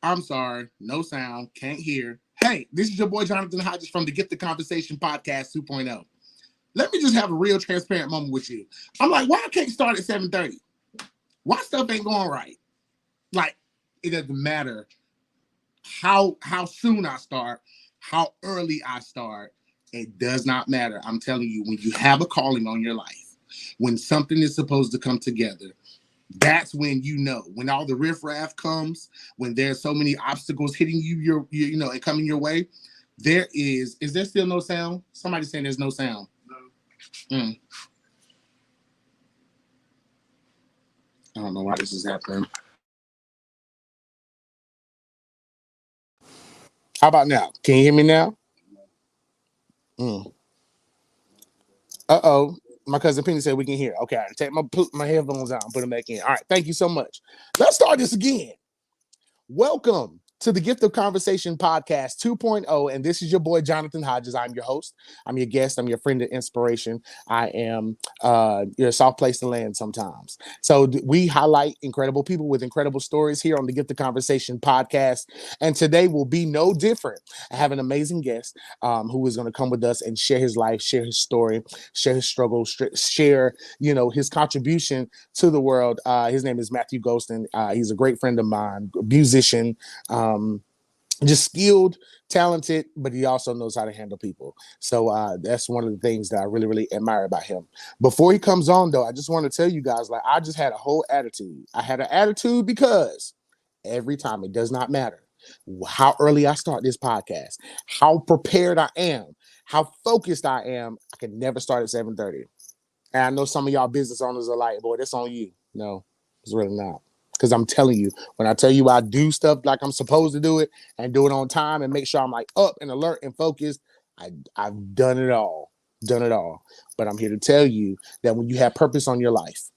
I'm sorry, no sound, can't hear. Hey, this is your boy Jonathan Hodges from the Gift of Conversation Podcast 2.0. Let me just have a real transparent moment with you. I'm like, why I can't start at 7:30? Why stuff ain't going right? Like, it doesn't matter how soon I start, how early I start. It does not matter. I'm telling you, when you have a calling on your life, when something is supposed to come together, that's when you know. When all the riffraff comes, when there's so many obstacles hitting you, and coming your way, is there still no sound? Somebody saying there's no sound. No. I don't know why this is happening. How about now? Can you hear me now? Uh-oh. My cousin Penny said we can hear. Okay, I take my headphones out and put them back in. All right, thank you so much. Let's start this again. Welcome to the Gift of Conversation Podcast 2.0, and this is your boy Jonathan Hodges. I'm your host. I'm your guest. I'm your friend of inspiration. I am your soft place to land sometimes. So we highlight incredible people with incredible stories here on the Gift of Conversation Podcast, and today will be no different. I have an amazing guest who is going to come with us and share his life, share his story, share his struggle, share his contribution to the world. His name is Matthew Golston. He's a great friend of mine, musician. Just skilled, talented, but he also knows how to handle people. So that's one of the things that I really, really admire about him. Before he comes on, though, I just want to tell you guys, I just had a whole attitude. I had an attitude because every time, it does not matter how early I start this podcast, how prepared I am, how focused I am, I can never start at 7:30. And I know some of y'all business owners are like, boy, that's on you. No, it's really not. Because I'm telling you, when I tell you I do stuff like I'm supposed to do it and do it on time and make sure I'm up and alert and focused, I've done it all. But I'm here to tell you that when you have purpose on your life,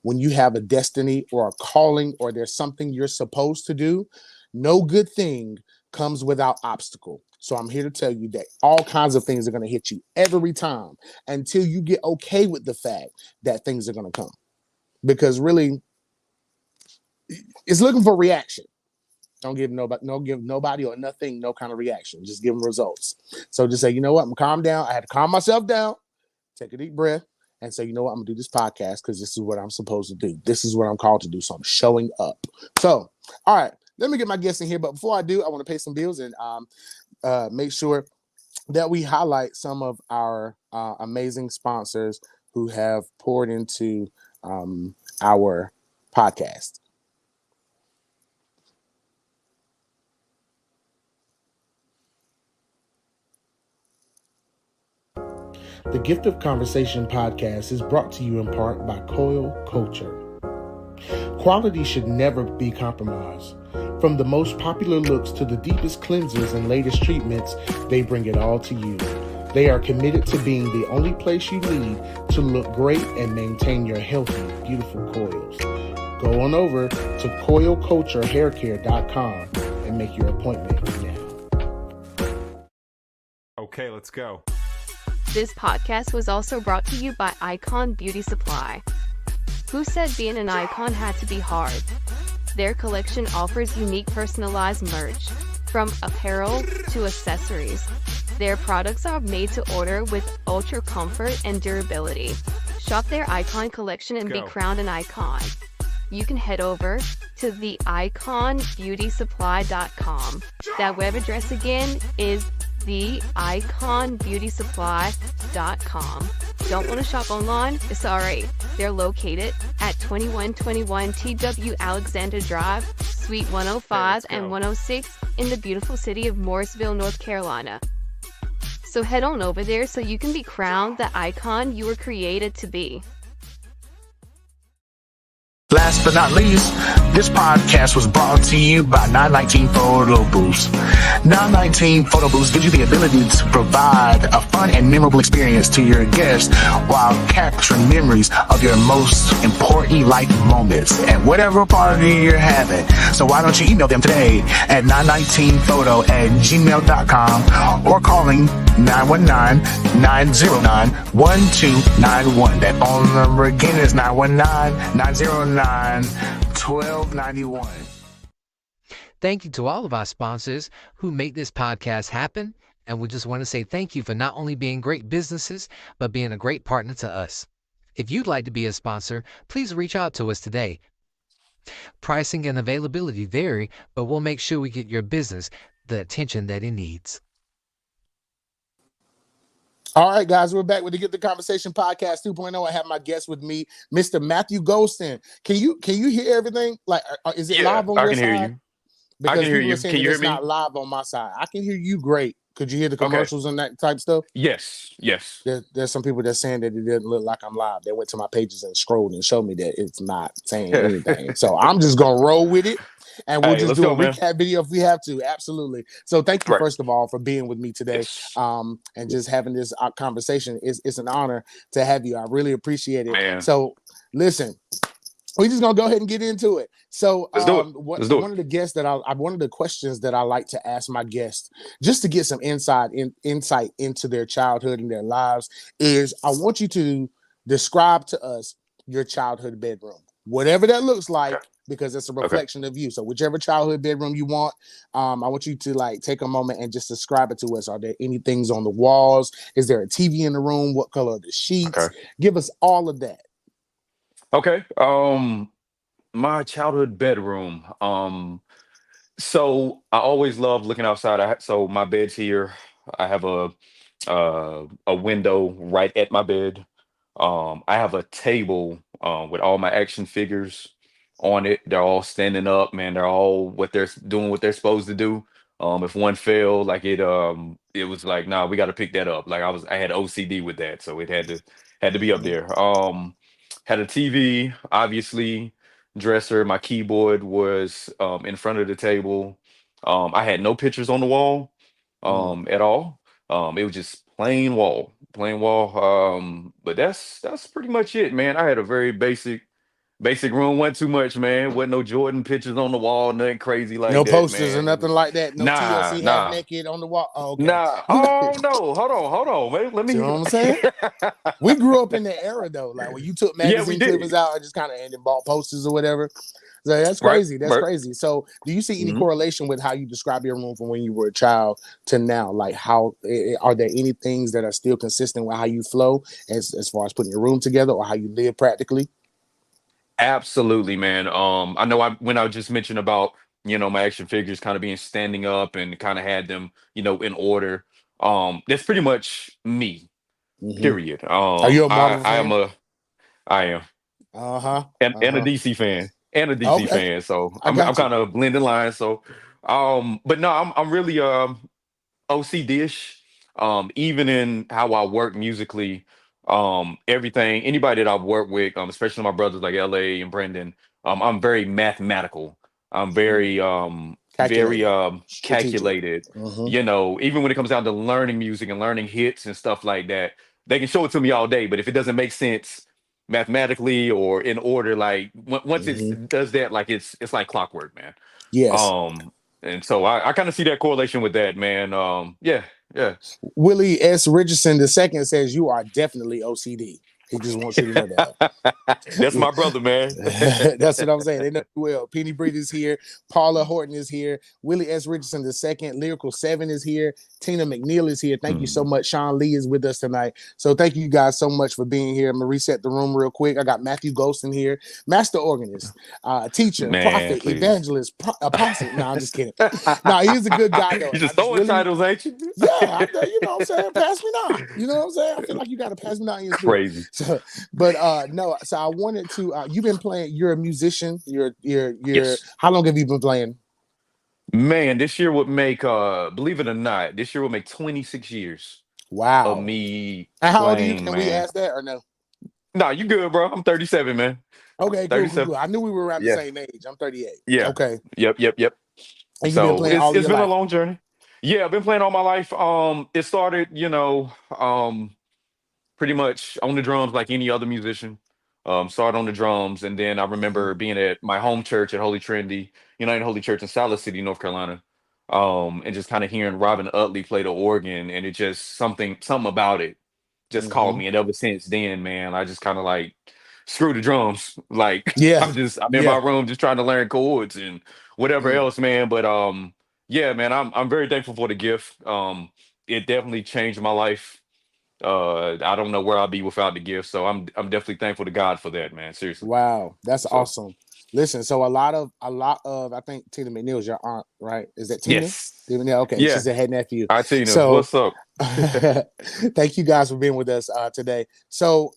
when you have a destiny or a calling or there's something you're supposed to do, no good thing comes without obstacle. So I'm here to tell you that all kinds of things are going to hit you every time until you get okay with the fact that things are going to come. Because really, it's looking for reaction. Don't give nobody or nothing no kind of reaction. Just give them results. So just say, you know what? I'm gonna calm down. I had to calm myself down, take a deep breath, and say, you know what? I'm gonna do this podcast because this is what I'm supposed to do. This is what I'm called to do. So I'm showing up. So, all right, let me get my guests in here. But before I do, I want to pay some bills and make sure that we highlight some of our amazing sponsors who have poured into our podcast. The Gift of Conversation podcast is brought to you in part by Coil Culture. Quality should never be compromised. From the most popular looks to the deepest cleansers and latest treatments, they bring it all to you. They are committed to being the only place you need to look great and maintain your healthy, beautiful coils. Go on over to coilculturehaircare.com and make your appointment now. Okay, let's go. This podcast was also brought to you by Icon Beauty Supply. Who said being an icon had to be hard? Their collection offers unique personalized merch, from apparel to accessories. Their products are made to order with ultra comfort and durability. Shop their Icon collection and be crowned an icon. You can head over to theiconbeautysupply.com. That web address again is theiconbeautysupply.com. Don't want to shop online? It's alright. They're located at 2121 TW Alexander Drive, Suite 105 and 106 in the beautiful city of Morrisville, North Carolina. So head on over there so you can be crowned the icon you were created to be. Last but not least, this podcast was brought to you by 919 Photo Booths. 919 Photo Booths gives you the ability to provide a fun and memorable experience to your guests while capturing memories of your most important life moments at whatever party you're having. So why don't you email them today at 919photo@gmail.com or calling 919-909-1291. That phone number again is 919-909-1291. thank you to all of our sponsors who make this podcast happen. And we just want to say thank you for not only being great businesses, but being a great partner to us. If you'd like to be a sponsor, please reach out to us today. Pricing and availability vary, but we'll make sure we get your business the attention that it needs. All right, guys, we're back with the Get the Conversation Podcast 2.0. I have my guest with me, Mr. Matthew Golston. Can you hear everything? Like, is it live on I your can side? hear you. Because I can hear people are you. saying Can you that hear it's me? not live on my side. I can hear you great. Could you hear the commercials and that type stuff? Yes. There's some people that's saying that it didn't look like I'm live. They went to my pages and scrolled and showed me that it's not saying anything. So I'm just gonna roll with it, and we'll just let's do go, a man. recap video if we have to. Absolutely. So thank you Right. first of all for being with me today, Yes. and just having this conversation. It's an honor to have you. I really appreciate it. Man. So listen. We're just gonna go ahead and get into it. So, Let's do it. Let's do it. one of the guests that one of the questions that I like to ask my guests, just to get some insight into their childhood and their lives, is I want you to describe to us your childhood bedroom, whatever that looks like, Okay. because it's a reflection of you. So, whichever childhood bedroom you want, I want you to like take a moment and just describe it to us. Are there any things on the walls? Is there a TV in the room? What color are the sheets? Okay. Give us all of that. Okay. My childhood bedroom. So I always loved looking outside. So my bed's here. I have a window right at my bed. I have a table with all my action figures on it. They're all standing up, man. They're all doing what they're supposed to do. If one failed, like it was like, nah, we got to pick that up. Like I had OCD with that, so it had to be up there. Had a TV, obviously, dresser. My keyboard was in front of the table. I had no pictures on the wall at all. It was just plain wall. But that's pretty much it, man. I had a very basic room. Wasn't too much, man. Wasn't no Jordan pictures on the wall, nothing crazy like No that, posters man. or nothing like that. No TLC Nah. half naked on the wall. Oh, okay. Nah. Oh no. Hold on. Wait, let me. See what I'm saying? We grew up in the era though, like when you took Yeah, we magazine did. clippings out and just kind of and then bought posters or whatever. So that's Right, crazy. That's right. crazy. So, do you see any Mhm. correlation with how you describe your room from when you were a child to now? Like, how are there any things that are still consistent with how you flow as far as putting your room together or how you live practically? Absolutely, man. I know when I just mentioned about, my action figures kind of being standing up and kind of had them, in order. That's pretty much me, Mhm. period. Are you a Marvel fan? I am, Uh huh. and a DC fan, Okay. fan. So I I'm got you. kind of blending lines. So, but no, I'm really OC-ish. Even in how I work musically, everything, anybody that I've worked with, especially my brothers like LA and Brendan, I'm very mathematical. I'm very Calculated. Strategic. calculated. Mhm. Even when it comes down to learning music and learning hits and stuff like that, they can show it to me all day, but if it doesn't make sense mathematically or in order, like once Mhm. it does that, like it's like clockwork, man. Yes. And so I kind of see that correlation with that, man. Yeah. Willie S. Richardson II says you are definitely OCD. He just wants you to know that. That's my brother, man. That's what I'm saying. They know you well. Penny Breed is here. Paula Horton is here. Willie S. Richardson II. Lyrical 7 is here. Tina McNeil is here. Thank you so much. Sean Lee is with us tonight. So thank you guys so much for being here. I'm going to reset the room real quick. I got Matthew Golston here. Master organist, teacher, Man, prophet, please. evangelist, apostle. No, I'm just kidding. No, he's a good guy, though. You just throwing titles, ain't you? Yeah, you know what I'm saying? Pass me now. You know what I'm saying? I feel like you got to pass me now in your spirit. Crazy. So, but no, so I wanted to you've been playing, you're a musician, you're Yes. how long have you been playing? Man, this year would make believe it or not, this year would make 26 years of Wow. me And how old are you? playing, Can we man. ask that or no? Nah, you good, bro. I'm 37, man. Okay, cool, 37. cool. I knew we were around Yeah. the same age. I'm 38. Yeah. Okay. Yep. And you've been So playing all of it's your been a life. long journey. Yeah, I've been playing all my life. It started, pretty much on the drums like any other musician. Started on the drums, and then I remember being at my home church at Holy Trinity, United Holy Church in Silas City, North Carolina, and just kind of hearing Robin Utley play the organ, and it just something about it just called Mhm. me, and ever since then, man, I just kind of like screw the drums. Like Yeah. I'm in my room just trying to learn chords and whatever Mm. else, man. But yeah, man, I'm very thankful for the gift. It definitely changed my life. I don't know where I'll be without the gift. So I'm definitely thankful to God for that, man. Seriously. Wow, that's So awesome. Listen, so a lot of I think Tina McNeil is your aunt, right? Is that Tina? yes. Tina McNeil? Okay, Yeah. she's a head nephew. I Tina, So what's up? thank you guys for being with us today. So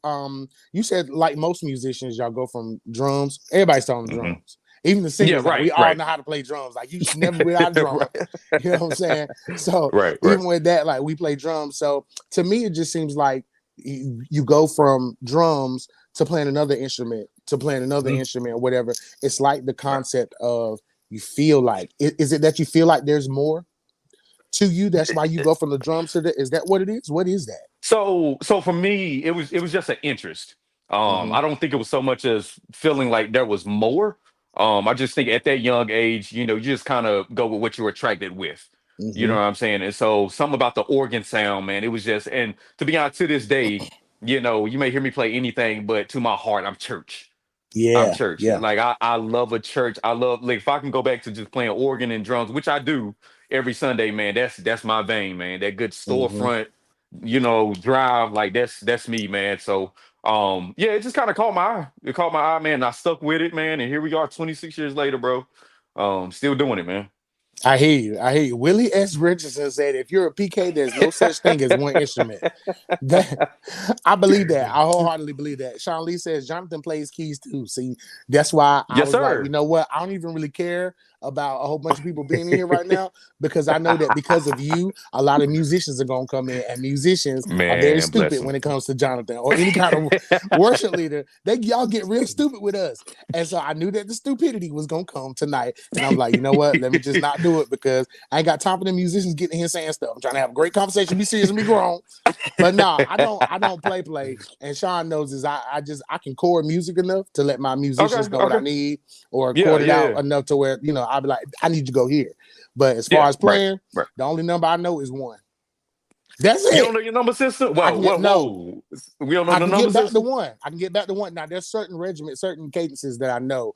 you said like most musicians, y'all go from drums. Everybody's talking Hmm. drums. Even the Yeah, singers, like we all right. know how to play drums. Like you should never be without a drummer. Right. You know what I'm saying? So Right. even with that, like we play drums. So to me, it just seems like you go from drums to playing another instrument to playing another Mhm. instrument or whatever. It's like the Right. concept of you feel like is it that you feel like there's more to you? That's why you go from the drums to the. Is that what it is? What is that? So for me, it was just an interest. Mm-hmm. I don't think it was so much as feeling like there was more. I just think at that young age, you just kind of go with what you're attracted with. You know Mm-hmm. what I'm saying? And so something about the organ sound, man, it was just, and to be honest, to this day, you may hear me play anything, but to my heart, I'm church. I'm Yeah, church. yeah. Like I love a church. I love, like, if I can go back to just playing organ and drums, which I do every Sunday, man. That's my vein, man. That good Mm-hmm. storefront, drive, like that's me, man. So yeah, it just kind of caught my eye. It caught my eye, man. And I stuck with it, man. And here we are 26 years later, bro. Still doing it, man. I hear you. I hear you. Willie S. Richardson said, "If you're a PK, there's no such thing as one instrument." That I believe that. I wholeheartedly believe that. Sean Lee says Jonathan plays keys too. See, that's why I Yes, was like, you sir. know what? I don't even really care about a whole bunch of people being in here right now because I know that because of you, a lot of musicians are gonna come in, and musicians are very Man, bless stupid him. when it comes to Jonathan or any kind of worship leader. They y'all get real stupid with us, and so I knew that the stupidity was gonna come tonight, and I'm like, you know what? Let me just not do it because I ain't got time for the musicians getting here saying stuff. I'm trying to have a great conversation, be serious, and be grown. But no, I don't play. And Sean knows is I can chord music enough to let my Okay, musicians know what I okay. need or Yeah, chord it yeah, out yeah. enough to where, I'll be like, I need to go here. But as far Yeah, as right, playing, right. the only number I know is one. That's You don't it. know your number system? I Whoa, can get whoa, no. whoa. We don't know I the can number get back to system? one. I can get back to one. Now there's certain regiments, certain cadences that I know,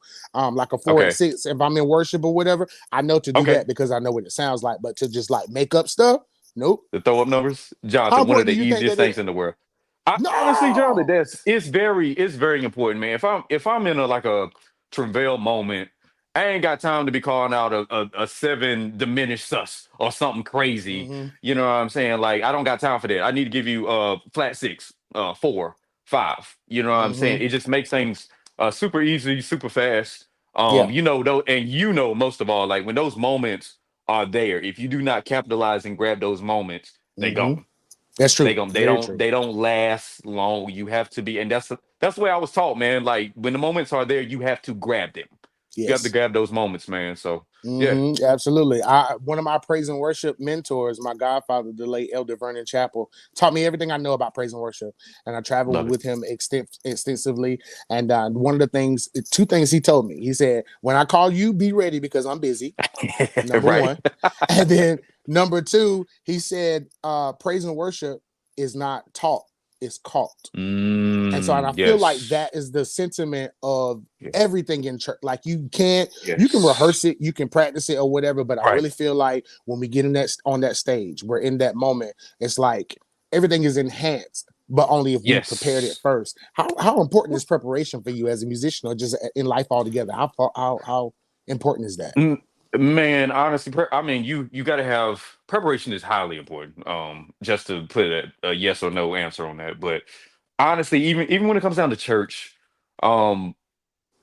like a 4 and Okay. 6. If I'm in worship or whatever, I know to do Okay. that because I know what it sounds like. But to just like make up stuff, nope. The throw up numbers, How Jonathan, one of important the do you think easiest that things is? in the world. I honestly, Jonathan, No. that's it's very important, man. If I'm in a like a travail moment, I ain't got time to be calling out a seven diminished sus or something crazy. Mm-hmm. You know what I'm saying? Like I don't got time for that. I need to give you flat six, four, five. You know what I'm Mm-hmm. saying? It just makes things super easy, super fast. Yeah. Though, and most of all, like when those moments are there, if you do not capitalize and grab those moments, they Mm-hmm. gone. That's They true. gon' they Very don't true. they don't last long. You have to be, and that's the way I was taught, man. Like when the moments are there, you have to grab them. You have to Yes. grab those moments, man. So yeah. Absolutely. I One of my praise and worship mentors, my godfather, the late Elder Vernon Chappell, taught me everything I know about praise and worship, and I traveled Love it. with him extensively. And one of the things, two things he told me, he said, "When I call you, be ready because I'm busy." Number Right. one, and then number two, he said, "Praise and worship is not taught; it's caught." And I feel like Yes. that is the sentiment of Yes. everything in church. Like you can Yes. rehearse it, you can practice it or whatever, but I Right. really feel like when we get in that on that stage, we're in that moment. It's like everything is enhanced, but only if we prepared it Yes. first. How important is preparation for you as a musician or just in life altogether? How important is that? Mm, Man, honestly, I mean, you got to have preparation is highly important. Just to put a yes or no answer on that, but honestly, even when it comes down to church, um,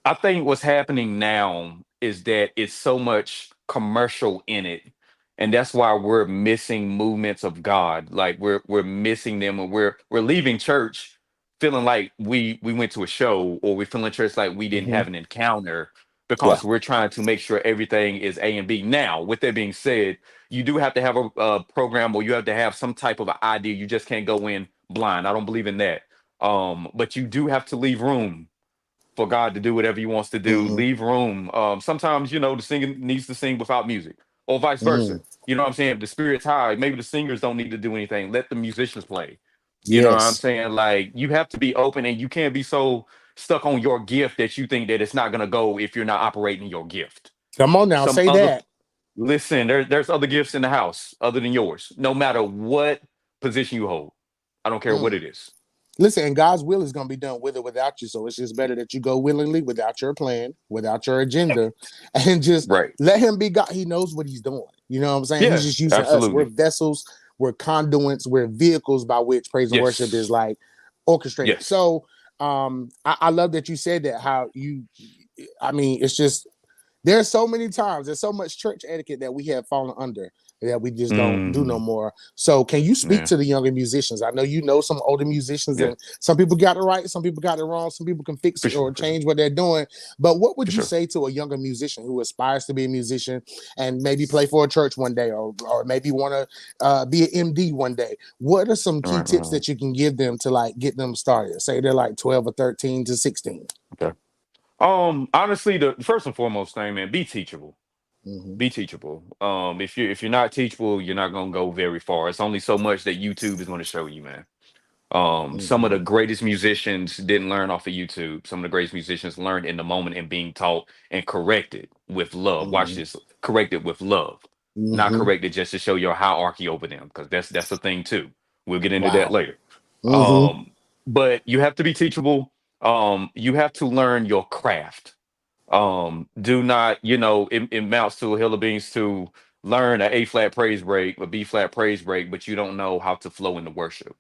I think what's happening now is that it's so much commercial in it, and that's why we're missing movements of God. Like we're missing them, and we're leaving church feeling like we went to a show, or we feeling church like we didn't Hmm. have an encounter Yeah. because we're trying to make sure everything is A and B. Now, with that being said, you do have to have a program, or you have to have some type of an idea. You just can't go in blind. I don't believe in that. But you do have to leave room for God to do whatever He wants to do. Hmm. Leave room. Sometimes the singer needs to sing without music, or vice Hmm. versa. You know what I'm saying? If the spirit's high, maybe the singers don't need to do anything. Let the musicians play. You know what I'm Yes. saying? Like you have to be open, and you can't be so stuck on your gift that you think that it's not gonna go if you're not operating your gift. Come on now, Some say other that. Listen, there's other gifts in the house other than yours. No matter what position you hold, I don't care what Mm. it is. Listen, and God's will is going to be done with or without you. So it's just better that you go willingly without your plan, without your agenda, and just Right. let him be God. He knows what he's doing. You know what I'm saying? He's Yeah, just using us. We're absolutely. vessels, we're conduits, we're vehicles by which praise and worship is Yes. like orchestrated. Yes. So I love that you said that, how you, I mean, it's just, there's so many times, there's so much church etiquette that we have fallen under that we just don't do no Hmm. more. So can you speak Yeah. to the younger musicians? I know you know some older musicians, Yeah. and some people got it right, some people got it wrong, some people can fix For it or sure. For sure. change what they're doing. But what For would you sure. say to a younger musician who aspires to be a musician and maybe play for a church one day, or maybe want to be an MD one day? What are some All key right. tips that you can give them to like get them started? Say they're like 12 or 13 to 16. Okay. Honestly, the first and foremost thing, man, be teachable. Mm-hmm. Be teachable. If you're not teachable, you're not gonna go very far. It's only so much that YouTube is gonna show you, man. Some of the Mm-hmm. greatest musicians didn't learn off of YouTube. Some of the greatest musicians learned in the moment and being taught and corrected with love. Watch Mm-hmm. this, corrected with love, not Mm-hmm. corrected just to show your hierarchy over them, because that's the thing too. We'll get into that Wow. later. Mm-hmm. Um, but you have to be teachable. You have to learn your craft. Do not, it amounts to a hill of beans to learn an A flat praise break, a B flat praise break, but you don't know how to flow into worship.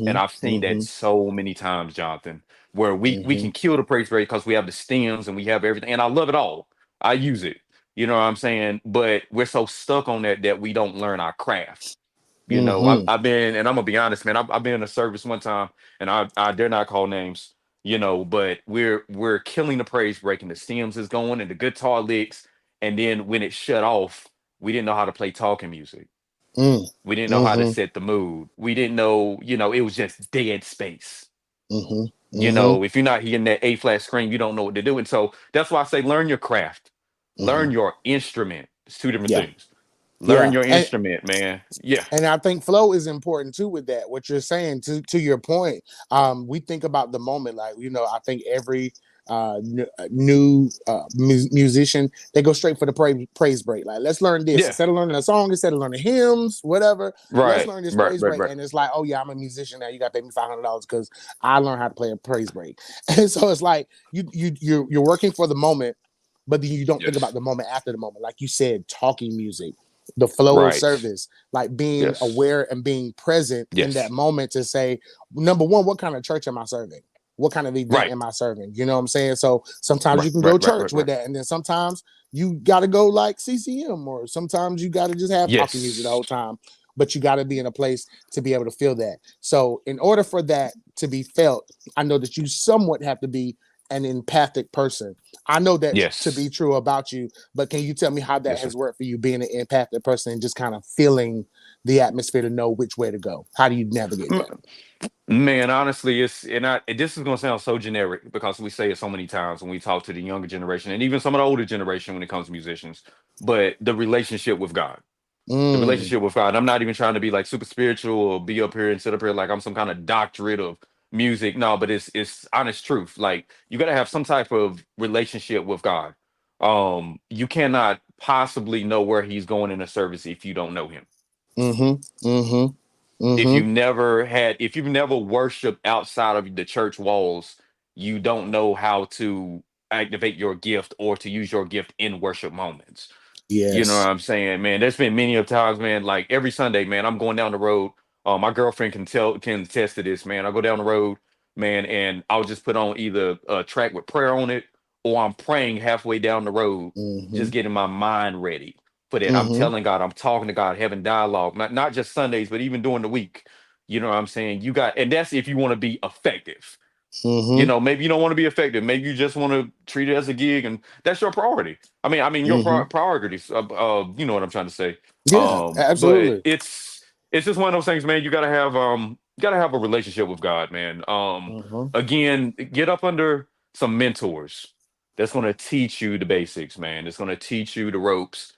And Mm-hmm. I've seen that Mm-hmm. so many times, Jonathan, where we Mm-hmm. can kill the praise break because we have the stems and we have everything. And I love it all. I use it. You know what I'm saying? But we're so stuck on that we don't learn our craft. Mm-hmm. I've been, and I'm gonna be honest, man. I've been in a service one time, and I dare not call names, but we're killing the praise break, and the stems is going, and the guitar licks, and then when it shut off, we didn't know how to play talking music. Mm. We didn't know how to Mm-hmm. set the mood. We didn't know, it was just dead space. Mm-hmm. Mm-hmm. If you're not hearing that A flat screen, you don't know what to do. And so that's why I say learn your craft, Mm-hmm. learn your instrument. It's two different Yeah. things. Learn Yeah. your And instrument, man. Yeah. I think flow is important too with that. What you're saying, to your point, we think about the moment, like, I think every new musician, they go straight for the praise break. Like, let's learn this Yeah. instead of learning a song, instead of learning hymns, whatever. Let's Right, learn this right, praise right, break, right. and it's like, oh yeah, I'm a musician now. You got to pay me $500 because I learned how to play a praise break. And so it's like you're working for the moment, but then you don't think about Yes. the moment after the moment. Like you said, talking music, the flow of Right. service, like being Yes. aware and being present in that Yes. moment to say, number one, what kind of church am I serving? What kind of event Right. am I serving? You know what I'm saying? So sometimes Right. you can Right. go Right. Right. church with Right. that, and then sometimes you got to go like CCM, or sometimes you got to just have talking music the Yes. whole time. But you got to be in a place to be able to feel that. So in order for that to be felt, I know that you somewhat have to be an empathic person. I know that to be Yes. true about you, but can you tell me how that Yes, sir. has worked for you, being an empathic person and just kind of feeling the atmosphere to know which way to go? How do you navigate that? M- Man, honestly, this is gonna sound so generic because we say it so many times when we talk to the younger generation and even some of the older generation when it comes to musicians. But the relationship with God. The Mm, relationship with God. I'm not even trying to be like super spiritual or be up here and sit up here like I'm some kind of doctorate of music. No, but it's honest truth. Like you gotta have some type of relationship with God. You cannot possibly know where he's going in a service if you don't know him. mm-hmm, mm-hmm, If mm-hmm, you've never worshiped outside of the church walls, you don't know how to activate your gift or to use your gift in worship moments. You know what yes. I'm saying, man? There's been many of times, man, like every Sunday, man, I'm going down the road. My girlfriend can attest to this, man. I go down the road, man, and I'll just put on either a track with prayer on it, or I'm praying halfway down the road, Mm-hmm, just getting my mind ready for that. I'm mm-hmm, telling God, I'm talking to God, having dialogue, not just Sundays, but even during the week. You know what I'm saying? And that's if you want to be effective. mm-hmm, Maybe you don't want to be effective. Maybe you just want to treat it as a gig, and that's your priority. I mean, your mm-hmm. priorities. You know what I'm trying to say. Yeah, But absolutely. it's just one of those things, man. You gotta have a relationship with God, man. Mm-hmm, Again, get up under some mentors that's gonna teach you the basics, man. It's gonna teach you the ropes.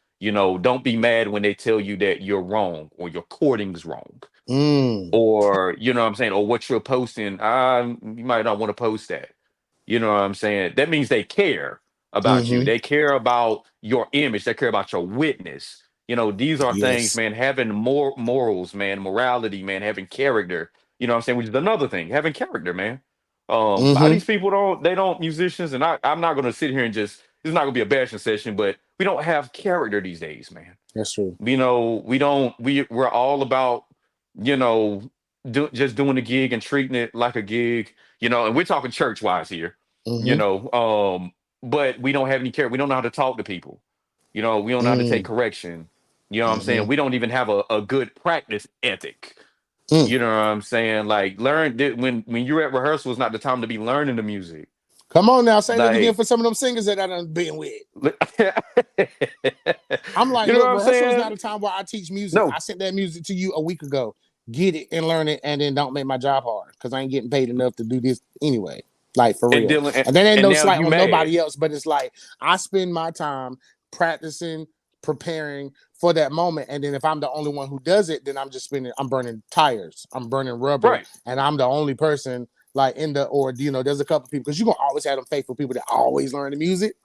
Don't be mad when they tell you that you're wrong or your courting's wrong, mm, or what I'm saying, or what you're posting. You might not want to post that. You know what I'm saying? That means they care. about you. Mm-hmm. They care about your image. They care about your witness. These are things, Yes. man, having more morals, man, morality, man, having character. You know what I'm saying? Which is another thing, having character, man. A lot of Mm-hmm. these people they don't musicians, and I'm not gonna sit here and just this is not gonna be a bashing session, but we don't have character these days, man. That's true. We don't we're all about, you know, just doing the gig and treating it like a gig, and we're talking church wise here, you Mm-hmm. know, but we don't have any care. We don't know how to talk to people. We don't know how to take Mm. correction. You know what I'm Mm-hmm. saying? We don't even have a good practice ethic. Mm. You know what I'm saying? Like when you're at rehearsal is not the time to be learning the music. Come on now, say that again Like for some of them singers that I done been with. you I'm like, know look, what I'm rehearsal is not saying? a time where I teach music. No. I sent that music to you a week ago. Get it and learn it, and then don't make my job hard because I ain't getting paid enough to do this anyway. Like for And real. Dylan And that ain't and no now slight you on mad. nobody else, but it's like I spend my time practicing, preparing for that moment. And then if I'm the only one who does it, then I'm burning tires, I'm burning rubber, Right. and I'm the only person like there's a couple people because you're gonna always have them faithful people that always learn the music.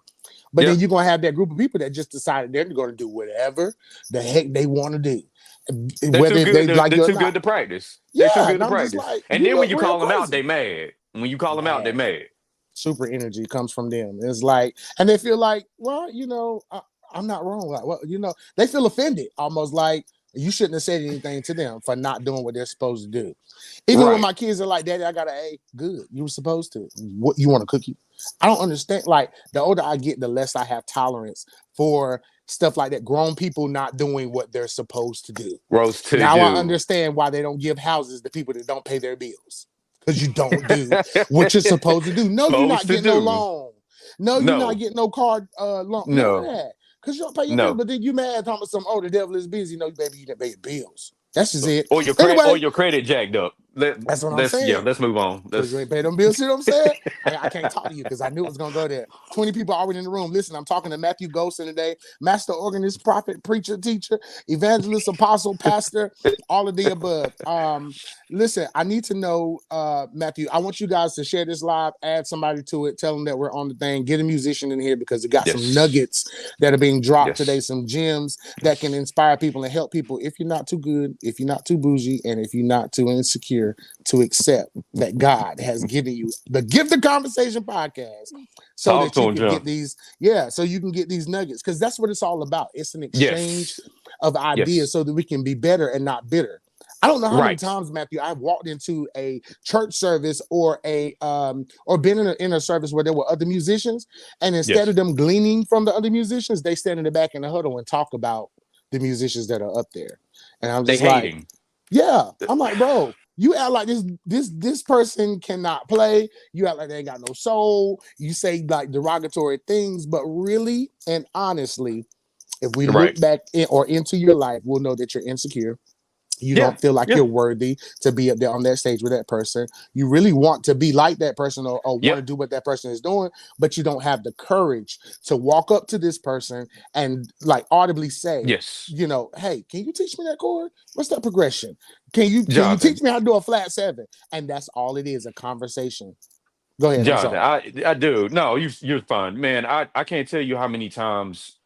But Yeah. then you're gonna have that group of people that just decided they're gonna do whatever the heck they want to do, They're too whether they good. like They're you or too not. good to practice. They're too Yeah, good and to I'm just practice. like, And you then when look you real call them out, crazy. they mad. When you call them out, they Mad. mad. Super energy comes from them. It's like, and they feel like, well, I'm not wrong. Like, well, they feel offended, almost like you shouldn't have said anything to them for not doing what they're supposed to do. Even when Right. my kids are like, Daddy, I got an A. Good. You were supposed to. What you want a cookie? I don't understand. Like the older I get, the less I have tolerance for stuff like that. Grown people not doing what they're supposed to do. Roast to Now I do. understand why they don't give houses to people that don't pay their bills. Because you don't do what you're supposed to do. No, you're not Supposed to getting no do. loan. No, you're not No. getting no card loan. None of No. that. Because you don't pay your bills. No. But then you mad talking about the devil is busy. No, baby, you didn't pay your bills. That's just it. Or Anyway, your credit jacked up. that's what I'm saying. Let's move on. Because you ain't pay them bills. See what I'm saying? I can't talk to you because I knew it was going to go there. 20 people already in the room. Listen, I'm talking to Matthew Golson today. Master organist, prophet, preacher, teacher, evangelist, apostle, pastor, all of the above. Listen, I need to know, Matthew, I want you guys to share this live, add somebody to it, tell them that we're on the thing, get a musician in here because it got some Yes. nuggets that are being dropped Yes. today, some gems that can inspire people and help people if you're not too good, if you're not too bougie, and if you're not too insecure to accept that God has given you the Gift of Conversation podcast so Talk that to you him, can John. get these, so you can get these nuggets because that's what it's all about. It's an exchange Yes. of ideas Yes. so that we can be better and not bitter. I don't know how many Right. times, Matthew, I've walked into a church service or been in a service where there were other musicians, and instead Yes. of them gleaning from the other musicians, they stand in the back in the huddle and talk about the musicians that are up there. And I'm They just like, hating. yeah, I'm like, bro, you act like this person cannot play. You act like they ain't got no soul. You say like derogatory things, but really and honestly, if we look Right. back into your life, we'll know that you're insecure. You Yeah. don't feel like Yeah. you're worthy to be up there on that stage with that person. You really want to be like that person or want Yep. to do what that person is doing, but you don't have the courage to walk up to this person and like audibly say, Yes. hey, can you teach me that chord? What's that progression? Can you Jonathan. teach me how to do a flat seven? And that's all it is, a conversation. Go ahead. I'm Jonathan, sorry. I do. No, you're fine. Man, I can't tell you how many times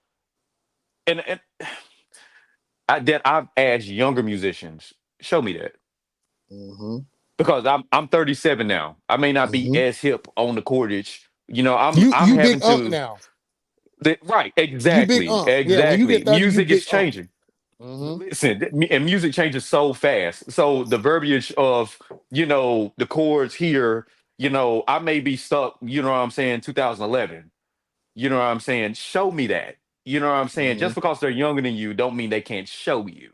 and that I've asked younger musicians, show me that. Mm-hmm. Because I'm 37 now. I may not be Mm-hmm. as hip on the cordage. I'm You having big unk to now. right, You big exactly. unk. Yeah, when you Exactly. get 30, you Music big is unk. changing. Mm-hmm. Listen, and music changes so fast. So the verbiage of, the chords here, I may be stuck, 2011. You know what I'm saying? Show me that. You know what I'm saying? Mm-hmm. Just because they're younger than you don't mean they can't show you.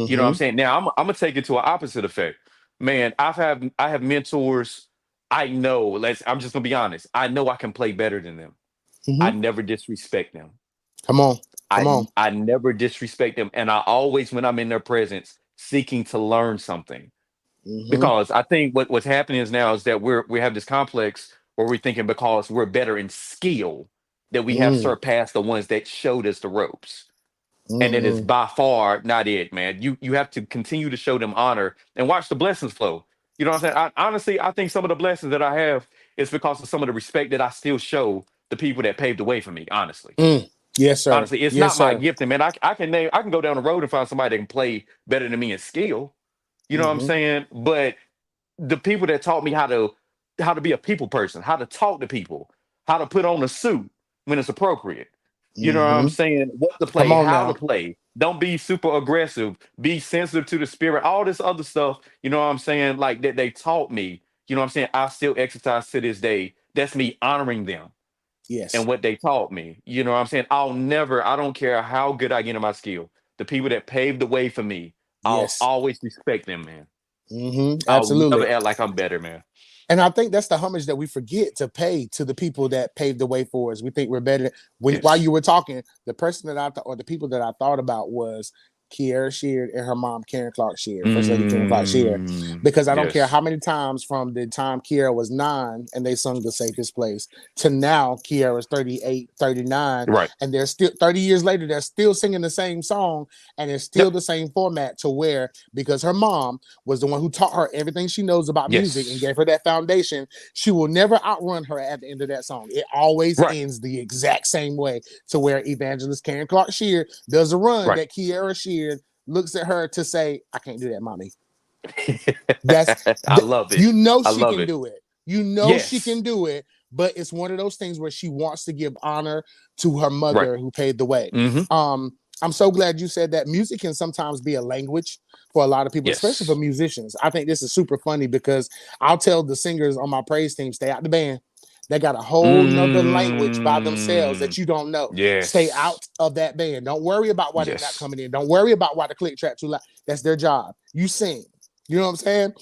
You know what I'm Mm-hmm. saying? Now I'm gonna take it to an opposite effect. Man, I have mentors. I know, I'm just gonna be honest. I know I can play better than them. I Mm-hmm. never disrespect them. Come on. Come I on. I never disrespect them. And I always, when I'm in their presence, seeking to learn something. Mm-hmm. Because I think what's happening is now is that we have this complex where we're thinking because we're better in skill that we have Mm. surpassed the ones that showed us the ropes. And it is Mm-mm. by far not it, man. You have to continue to show them honor and watch the blessings flow. You know what I'm saying? Honestly, I think some of the blessings that I have is because of some of the respect that I still show the people that paved the way for me, honestly. Yes, sir. Honestly, it's Yes, not my sir. gifting, man. I can go down the road and find somebody that can play better than me in skill. You know what I'm Mm-hmm. saying? But the people that taught me how to be a people person, how to talk to people, how to put on a suit when it's appropriate. You know what I'm Mm-hmm. saying? What to Come play, on how to now. play. Don't be super aggressive. Be sensitive to the spirit. All this other stuff, you know what I'm saying? Like that they taught me. You know what I'm saying? I still exercise to this day. That's me honoring them and Yes. what they taught me. You know what I'm saying? I don't care how good I get in my skill. The people that paved the way for me, I'll Yes. always respect them, man. I'll Absolutely. never act like I'm better, man. And I think that's the homage that we forget to pay to the people that paved the way for us. We think we're better. While Yes. you were talking, the person that or the people that I thought about was Kiera Sheard and her mom, Karen Clark Sheard, First Lady Karen Clark Sheard. Because I don't care Yes. how many times from the time Kiera was 9 and they sung The Safest Place to now Kiera's 38, 39, Right. and they're still 30 years later, they're still singing the same song and it's still Yep. the same format to where because her mom was the one who taught her everything she knows about music and Yes. gave her that foundation. She will never outrun her at the end of that song. It always Right. ends the exact same way to where evangelist Karen Clark Sheard does a run Right. that Kiera Sheard looks at her to say, I can't do that, mommy. That's I love it. you know I she love can it. do it. You know she Yes. can do it, but it's one of those things where she wants to give honor to her Right. mother who paved the way. Hmm. I'm so glad you said that music can sometimes be a language for a lot of people, especially for Yes. musicians. I think this is super funny because I'll tell the singers on my praise team, stay out the band. They got a whole nother language by themselves that Mm, you don't know. Stay yes. out of that band. Don't worry about why they're not Yes. coming in. Don't worry about why the click track too loud. That's their job. You sing. You know what I'm saying?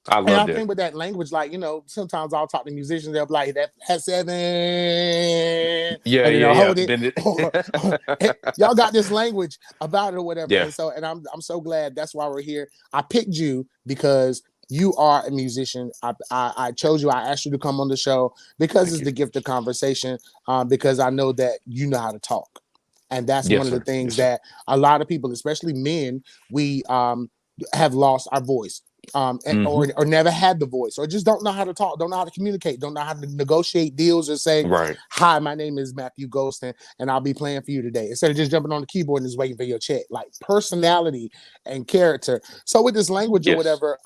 I And I loved it. think with that language, like, sometimes I'll talk to musicians, they'll be like, that 7, Yeah. and then Yeah. they'll Yeah. hold it. Bend it. Y'all got this language about it or whatever. Yeah. And I'm so glad that's why we're here. I picked you because you are a musician. I chose you. I asked you to come on the show because Thank it's you. the gift of conversation. Because I know that you know how to talk. And that's one Yes, of the sir. Yes, things sir. that a lot of people, especially men, we have lost our voice. Hmm. Or never had the voice, or just don't know how to talk, don't know how to communicate, don't know how to negotiate deals, or say, Right. "Hi, my name is Matthew Golston, and I'll be playing for you today." Instead of just jumping on the keyboard and just waiting for your check, like personality and character. So with this language or Yes. whatever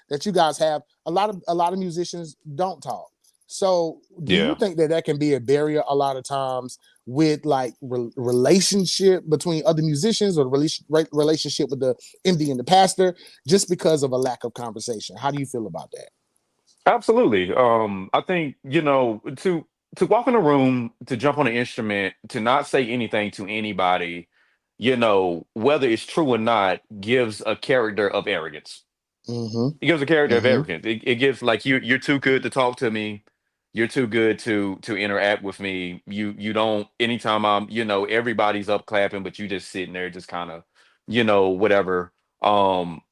that you guys have, a lot of musicians don't talk. So do you Yeah. think that can be a barrier a lot of times with like relationship between other musicians or relationship with the MD and the pastor? Just because of a lack of conversation. How do you feel about that? Absolutely. I think, to walk in a room, to jump on an instrument, to not say anything to anybody, whether it's true or not, gives a character of arrogance. Mm-hmm. It gives a character of Mm-hmm. arrogance. It gives like you're too good to talk to me. You're too good to interact with me. You don't anytime everybody's up clapping, but you just sitting there just kind of, whatever.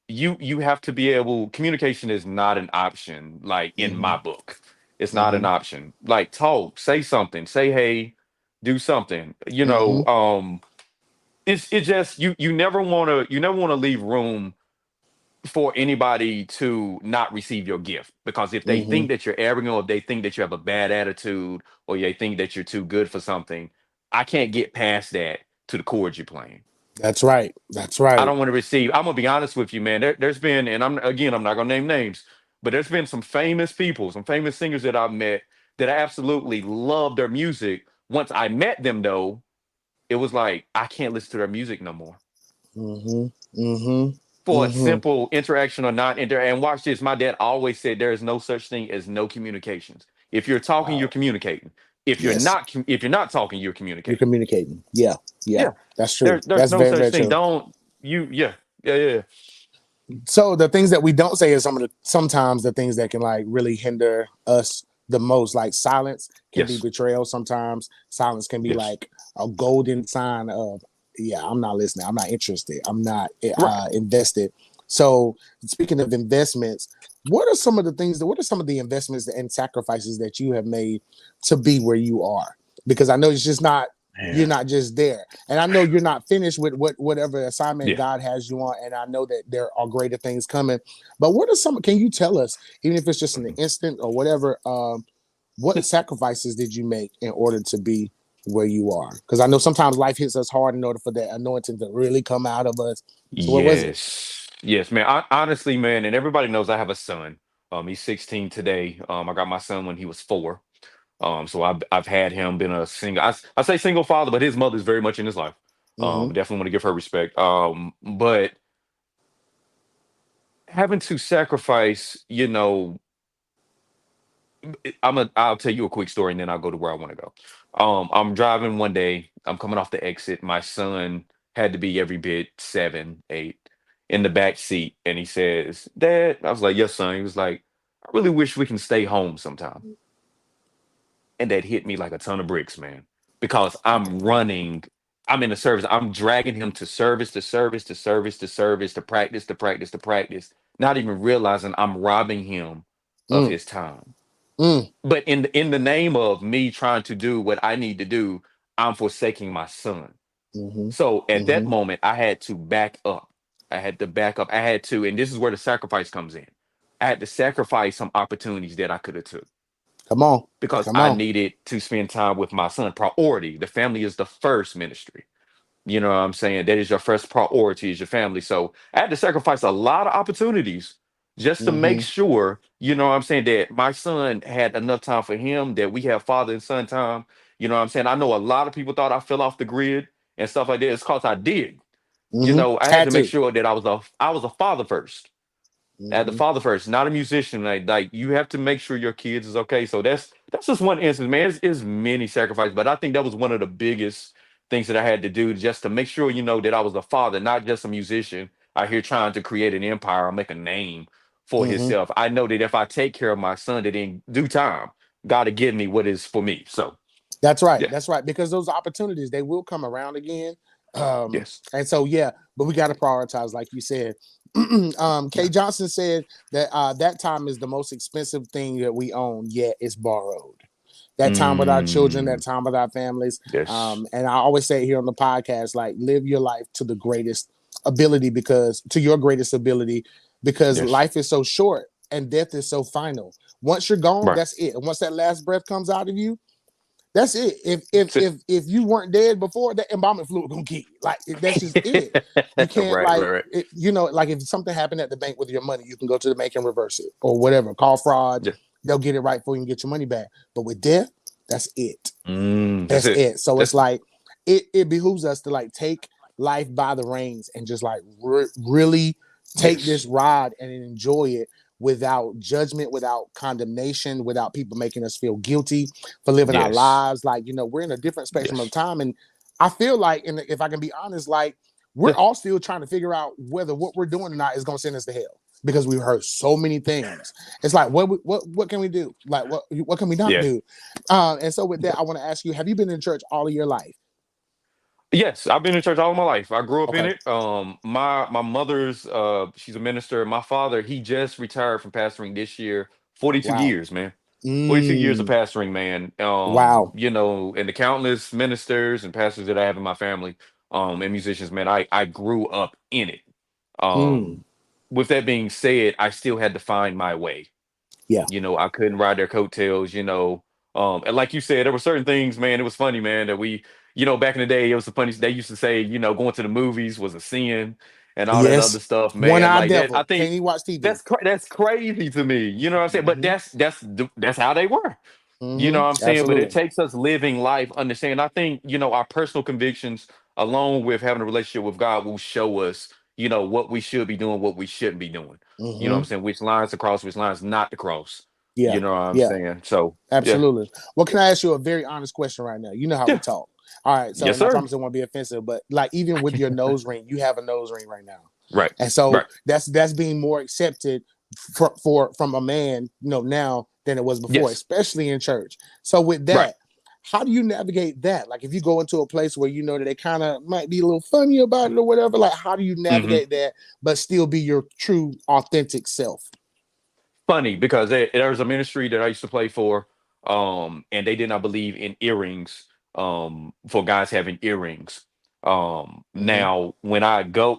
You have to be able communication is not an option, like in Mm-hmm. my book. It's not Mm-hmm. an option. Like talk, say something, say hey, do something. Mm-hmm. It's just you never want to leave room for anybody to not receive your gift, because if they Mm-hmm. think that you're arrogant, or if they think that you have a bad attitude, or they think that you're too good for something, I can't get past that to the chords you're playing. That's right. That's I right. don't want to receive. I'm gonna be honest with you, man. There's been, and I'm not gonna name names, but there's been some famous people, some famous singers that I've met that I absolutely love their music. Once I met them, though, it was like I can't listen to their music no more Mm-hmm. Mm-hmm. for a Mm-hmm. simple interaction or not inter. And watch this. My dad always said there is no such thing as no communications. If you're talking, you're Wow. communicating. Yes. If you're not talking, you're You're communicating. communicating. Yeah. Yeah. Yeah. That's true. There's That's no very, such very thing. true. Don't you? Yeah. Yeah. Yeah. So the things that we don't say is sometimes the things that can like really hinder us the most, like silence can be Yes. betrayal. Sometimes silence can be Yes. like a golden sign of, yeah, I'm not listening, I'm not interested, I'm not Right. invested. So speaking of investments, what are some of the investments and sacrifices that you have made to be where you are? Because I know it's just not, you're Yeah. not just there, and I know you're not finished with whatever assignment Yeah. God has you on, and I know that there are greater things coming. But what are some? Can you tell us, even if it's just in an Mhm. instant or whatever? what sacrifices did you make in order to be where you are? Because I know sometimes life hits us hard in order for that anointing to really come out of us. So what was it? Yes, yes, man. Honestly, man, and everybody knows I have a son. He's 16 today. I got my son when he was 4. So I've had him been a single. I say single father, but his mother's very much in his life. Mm-hmm. Definitely want to give her respect. But having to sacrifice, I'll tell you a quick story and then I'll go to where I want to go. I'm driving one day, I'm coming off the exit. My son had to be every bit 7, 8 in the back seat. And he says, Dad, I was like, yes, son. He was like, I really wish we can stay home sometime. And that hit me like a ton of bricks, man. Because I'm running, I'm in the service, I'm dragging him to service, to service, to service, to service, to practice, to practice, to practice, not even realizing I'm robbing him of Mm, his time. mm, But in the name of me trying to do what I need to do, I'm forsaking my son. mm-hmm, So at that mm-hmm. moment, I had to back up. I had to back up. I had to, and this is where the sacrifice comes in. I had to sacrifice some opportunities that I could have took Come on. because Come I on. needed to spend time with my son. Priority. The family is the first ministry. You know what I'm saying? That is your first priority is your family. So I had to sacrifice a lot of opportunities just to make Mm-hmm, sure, you know what I'm saying, that my son had enough time for him, that we have father and son time. You know what I'm saying? I know a lot of people thought I fell off the grid and stuff like that. It's cause I did. mm-hmm. I had Had to make to. sure that I was a father first. At the Mm-hmm, father first, not a musician. Like you have to make sure your kids is okay. So that's just one instance, man. It's many sacrifices, but I think that was one of the biggest things that I had to do just to make sure that I was a father, not just a musician out here trying to create an empire or make a name for mm-hmm. himself. I know that if I take care of my son, that in due time, God will give me what is for me. So That's right. yeah, That's right. Because those opportunities they will come around again. yes, And so yeah, but we got to prioritize, like you said. Kay yeah, Johnson said that that time is the most expensive thing that we own, yet it's borrowed. That time with our children, that mm, time with our families. yes, And I always say it here on the podcast, like live your life to the greatest ability because to your greatest ability, because yes, life is so short and death is so final. Once you're gone, right. that's it. And once that last breath comes out of you, that's it. If if That's it. if if you weren't dead before, that embalming fluid gonna kill you. Like that's just it. You can't Right, right, like right. like if something happened at the bank with your money, you can go to the bank and reverse it or whatever. Call fraud, Yeah. they'll get it right for you and get your money back. But with death, that's it. That's That's it. it. So it's That's like it behooves us to like take life by the reins and just like really take this yes. ride and enjoy it without judgment, without condemnation, without people making us feel guilty for living our Yes. lives. Like, we're in a different spectrum of Yes. time. And I feel like, and if I can be honest, like we're Yeah. all still trying to figure out whether what we're doing or not is going to send us to hell because we've heard so many things. It's like, what can we do? Like, what can we not Yeah. do? And so with that, I want to ask you, have you been in church all of your life? Yes, I've been in church all of my life. I grew up in Okay. it. My mother's she's a minister. My father, he just retired from pastoring this year. 42 Wow. years, man. 42 years of Mm, pastoring, man. wow. And the countless ministers and pastors that I have in my family, and musicians, man, I grew up in it. Mm, Um, with that being said, I still had to find my way. yeah. I couldn't ride their coattails. And like you said, there were certain things, man. It was funny, man, that back in the day, it was the funny. They used to say, going to the movies was a sin and all that other Yes. stuff, One man. eye Like that, I devil. think Can't even watch TV. that's crazy to me. You know what I'm saying? But Hmm. that's how they were. You know Hmm. what I'm saying? But it Absolutely. takes us living life, understanding. I think, our personal convictions, along with having a relationship with God, will show us, what we should be doing, what we shouldn't be doing. You know what I'm Hmm. saying? Which lines to cross, which lines not to cross. Yeah. You know what I'm Yeah. saying? So, yeah. Absolutely. Well, can I ask you a very honest question right now? You know how we Yeah. talk. All right. So, Yes, and I sir. promise it won't be offensive, but like even with your nose ring, you have a nose ring right now. Right. And so Right. that's being more accepted from a man, now than it was before, Yes. especially in church. So with Right. that, how do you navigate that? Like if you go into a place where you know that they kind of might be a little funny about it or whatever, like how do you Hmm. navigate that but still be your true authentic self? Funny because there was a ministry that I used to play for, and they did not believe in earrings, for guys having earrings. Hmm. Now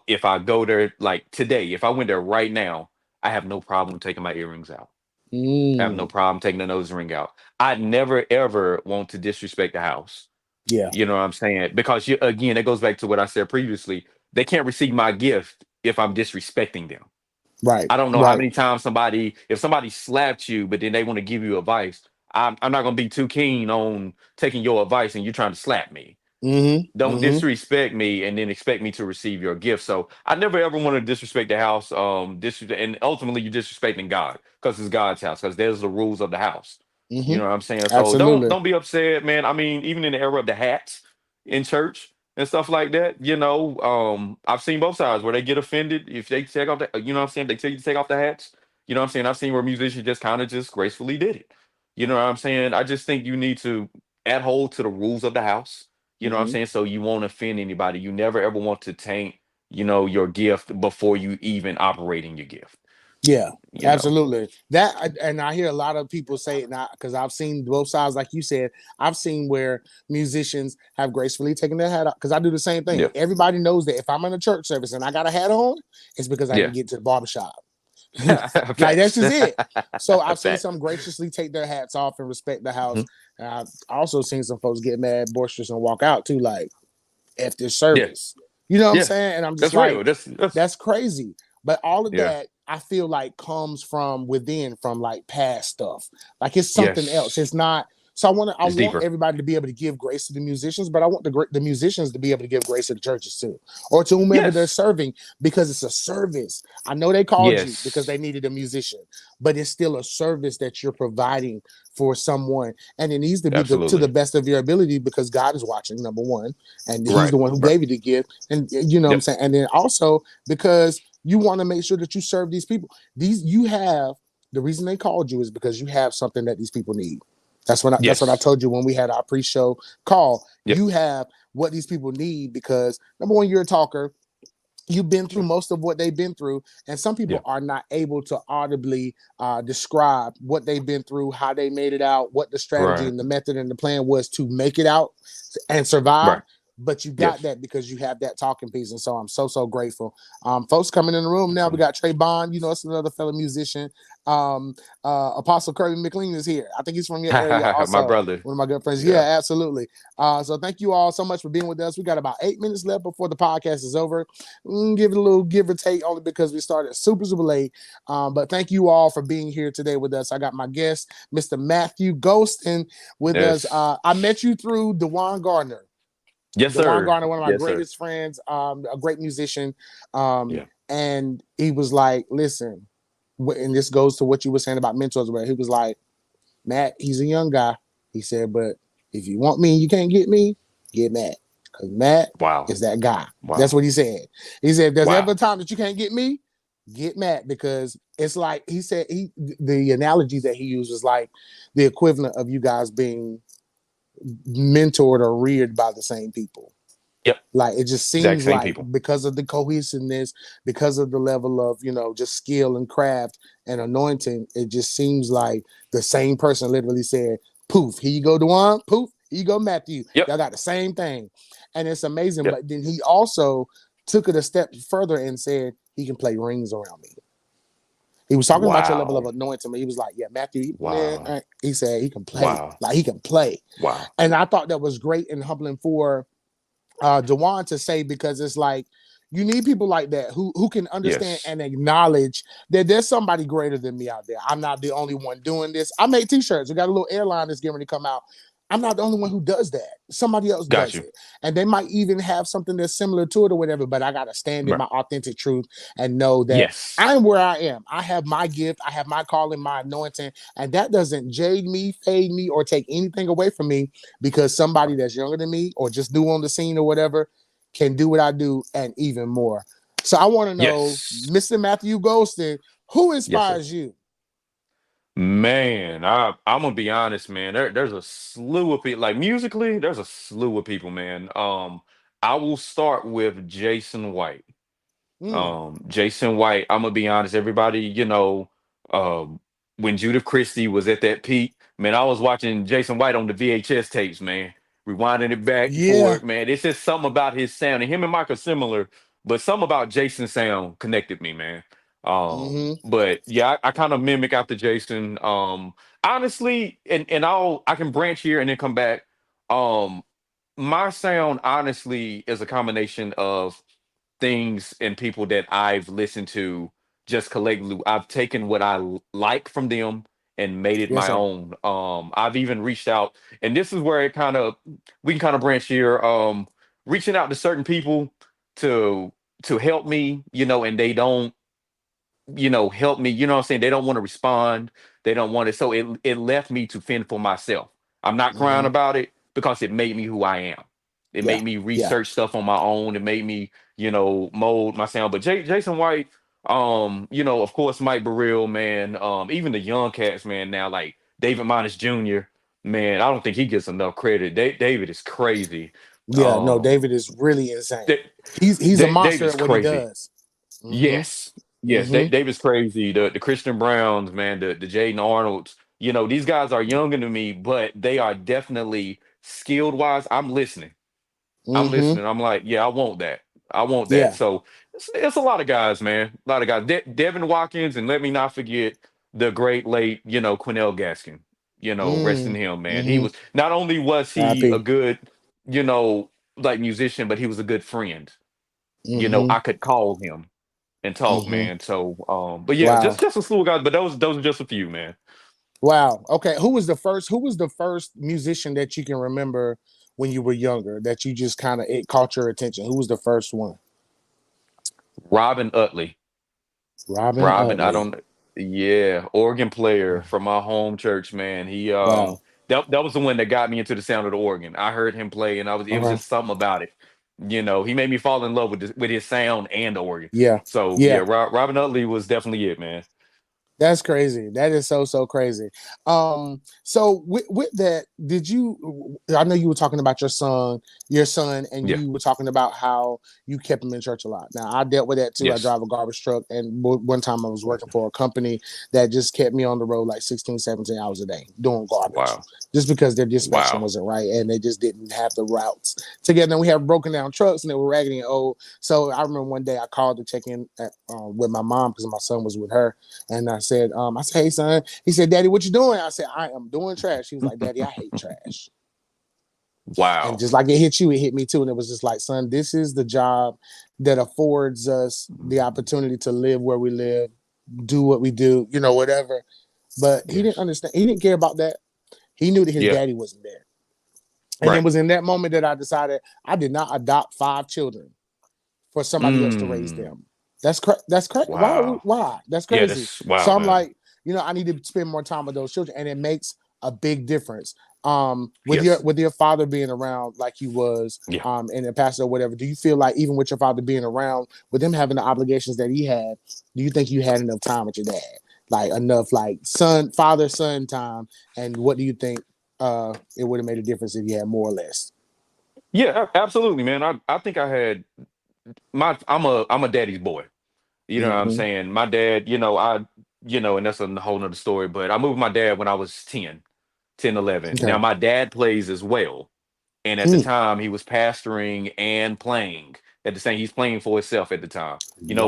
if I go there like today, if I went there right now, I have no problem taking my earrings out. I have no Mm, problem taking the nose ring out. I never ever want to disrespect the house. yeah, You know what I'm saying? Because you, again, it goes back to what I said previously. They can't receive my gift if I'm disrespecting them. right, I don't know how right. many times if somebody slapped you, but then they want to give you advice. I'm not gonna be too keen on taking your advice and you trying to slap me. Mm-hmm. Don't Mm-hmm. disrespect me and then expect me to receive your gift. So I never ever want to disrespect the house. And ultimately you disrespecting God because it's God's house because there's the rules of the house. You Mm-hmm. know what I'm saying? So don't Absolutely. don't be upset, man. I mean, even in the era of the hats in church and stuff like that, I've seen both sides where they get offended if they take off the, you know what I'm saying? They tell you to take off the hats. You know what I'm saying? I've seen where musicians just kind of just gracefully did it. You know what I'm saying? I just think you need to adhere to the rules of the house. You know what I'm Mm-hmm. saying? So you won't offend anybody. You never ever want to taint, your gift before you even operating your gift. Yeah, You know. absolutely. And I hear a lot of people say it now because I've seen both sides, like you said. I've seen where musicians have gracefully taken their hat off because I do the same thing. Yeah. Everybody knows that if I'm in a church service and I got a hat on, it's because I Yeah. didn't get to the barbershop. Like that's Facts. just it. So I've seen Facts. some graciously take their hats off and respect the house. Mhm. And I've also seen some folks get mad, boisterous, and walk out too, like F this Yeah. service. You know what I'm Yeah. saying? And I'm just That's like, real. That's that's crazy. But all of yeah. that, I feel like comes from within, from like past stuff. Like it's something else. Yes. It's not. So I It's want deeper. everybody to be able to give grace to the musicians, but I want the musicians to be able to give grace to the churches too, or to whomever they're Yes. serving, because it's a service. I know they called you because Yes. they needed a musician, but it's still a service that you're providing for someone, and it needs to be to the Absolutely. best of your ability because God is watching. Number one, and He's Right. the one who Right. gave you the gift, and you know what I'm Yep. saying. And then also because you want to make sure that you serve these people. These you have the reason they called you is because you have something that these people need. That's what I Yes. told you when we had our pre-show call. Yep. You have what these people need because number one, you're a talker. You've been through Yep. most of what they've been through, and some Yeah. people are not able to audibly describe what they've been through, how they made it out, what the strategy Right. and the method and the plan was to make it out and survive. Right. But you got Yes. that because you have that talking piece, and so I'm so grateful. Folks coming in the room now. We Absolutely. got Trey Bond. You know, it's another fellow musician. Apostle Kirby McLean is here. I think he's from your area My also. brother. One of my good friends. Yeah, Yeah. absolutely. So thank you all so much for being with us. We got about 8 minutes left before the podcast is over. Give it a little give or take only because we started super late. But thank you all for being here today with us. I got my guest, Mr. Matthew Ghostin, with us. Yes. I met you through Dewan Gardner. Yes, Dewan sir. Gardner, one of my Yes, sir. greatest friends, a great musician. Um, Yeah. and he was like, listen, and this goes to what you were saying about mentors, where he was like, Matt, he's a young guy. He said, but if you want me and you can't get me, get Matt. Because Matt Wow. is that guy. That's Wow. what he said. He said, if there's ever Wow. a time that you can't get me, get Matt. Because it's like he said, the analogy that he used was like the equivalent of you guys being mentored or reared by the same people. Yep. Like it just Exact seems same like people. because of the cohesiveness, because of the level of, just skill and craft and anointing, it just seems like the same person literally said, poof, here you go, Dewan, poof, here you go, Matthew. Yep. Y'all got the same thing. And it's amazing. Yep. But then he also took it a step further and said he can play rings around me. He was talking about your level of Wow. anointing. He was like, yeah, Matthew, Wow. man, he said he can play. Wow. Like he can play. Wow. And I thought that was great and humbling for Dewan to say, because it's like you need people like that who can understand Yes. and acknowledge that there's somebody greater than me out there. I'm not the only one doing this. I make t-shirts. We got a little airline that's getting ready to come out. I'm not the only one who does that. Somebody else Got does you. it. And they might even have something that's similar to it or whatever, but I got to stand in Right. my authentic truth and know that Yes. I'm where I am. I have my gift. I have my calling, my anointing, and that doesn't jade me, fade me, or take anything away from me because somebody that's younger than me or just new on the scene or whatever can do what I do and even more. So I want to know, Yes. Mr. Matthew Golston, who Yes, sir. inspires you? Man, I'm gonna be honest, man. There's a slew of people. Like musically, there's a slew of people, man. I will start with Jason White. Mm, Jason White, I'm gonna be honest, everybody, um, when Judith Christie was at that peak, man, I was watching Jason White on the VHS tapes, man, rewinding it back and yeah. forth, man. It's just something about his sound, and him and Mike are similar, but something about Jason's sound connected me, man. Mm-hmm. But yeah, I kind of mimic after Jason. Honestly, and I can branch here and then come back. Um, my sound honestly is a combination of things and people that I've listened to just collectively. I've taken what like from them and made it Yes, my sir. own. I've even reached out, and this is where it kind of we can kind of branch here. Reaching out to certain people to help me, and they don't, help me. You know what I'm saying? They don't want to respond. They don't want it. So it left me to fend for myself. I'm not crying Mm-hmm. about it because it made me who I am. It Yeah. made me Yeah. research stuff on my own. It made me, mold my sound. But Jason White, of course, Mike Burrell, man, even the young cats, man, now like David Minus Jr., man, I don't think he gets enough credit. David is crazy. Yeah. No, Um, David is really insane. Da- He's a monster David's at what he crazy. does. Mm-hmm. Yes, yes, Mm-hmm. David's crazy. The Christian Browns, man, the Jaden Arnolds. These guys are younger than me, but they are definitely skilled wise. I'm listening. I'm Mm-hmm. listening. I'm like, yeah, I want that. I want that. Yeah. So it's a lot of guys, man. A lot of guys. Devin Watkins, and let me not forget the great late, Quinnell Gaskin. Rest in him, man. He Mm-hmm. was not only was he a R.I.P. good, you know, like musician, but he was a good friend. Mm-hmm. I could call him and talk, Mm-hmm. man. So, but yeah, Wow. just a slew of guys. But those are just a few, man. Wow. Okay. Who was the first musician that you can remember when you were younger that you just kind of it caught your attention? Who was the first one? Robin Utley. Robin Robin, I Utley. don't. Yeah, organ player from my home church, man. He Wow. that was the one that got me into the sound of the organ. I heard him play, and it was Okay. just something about it. He made me fall in love with his sound and the organ. Yeah. So yeah, Yeah. Robin Utley was definitely it, man. That's crazy. That is so crazy. So with that, did you? I know you were talking about your son, and Yeah, you were talking about how you kept him in church a lot. Now I dealt with that too. I yes, drive a garbage truck, and one time I was working for a company that just kept me on the road like 16, 17 hours a day doing garbage, wow, just because their dispatching wow, wasn't right, and they just didn't have the routes together. And we have broken down trucks, and they were raggedy and old. So I remember one day I called to check in with my mom because my son was with her. And I said, hey, son. He said, Daddy, what you doing? I said, I am doing trash. He was like, Daddy, I hate trash. And wow, just like it hit you, it hit me too. And it was just like, son, this is the job that affords us the opportunity to live where we live, do what we do, whatever. But he didn't yes, understand. He didn't care about that. He knew that his yeah, daddy wasn't there. And it right. was in that moment that I decided I did not adopt 5 children for somebody else to raise Mm, them. That's crazy. Why? wow. Why? That's Yeah, crazy. that's So wow, I'm man. like, I need to spend more time with those children, and it makes a big difference. With your Yes, with your father being around like he was, yeah. and a pastor or whatever, do you feel like even with your father being around, with him having the obligations that he had, do you think you had enough time with your dad? Like enough, like father son time, and what do you think? It would have made a difference if you had more or less. Yeah, absolutely, man. I think I had I'm a daddy's boy. You know what I'm Mm-hmm. saying? My dad, and that's a whole nother story, but I moved with my dad when I was 10, 11. Now Okay. my dad plays as well. And at the Mm. time he was pastoring and playing at the same, he's playing for himself at the time.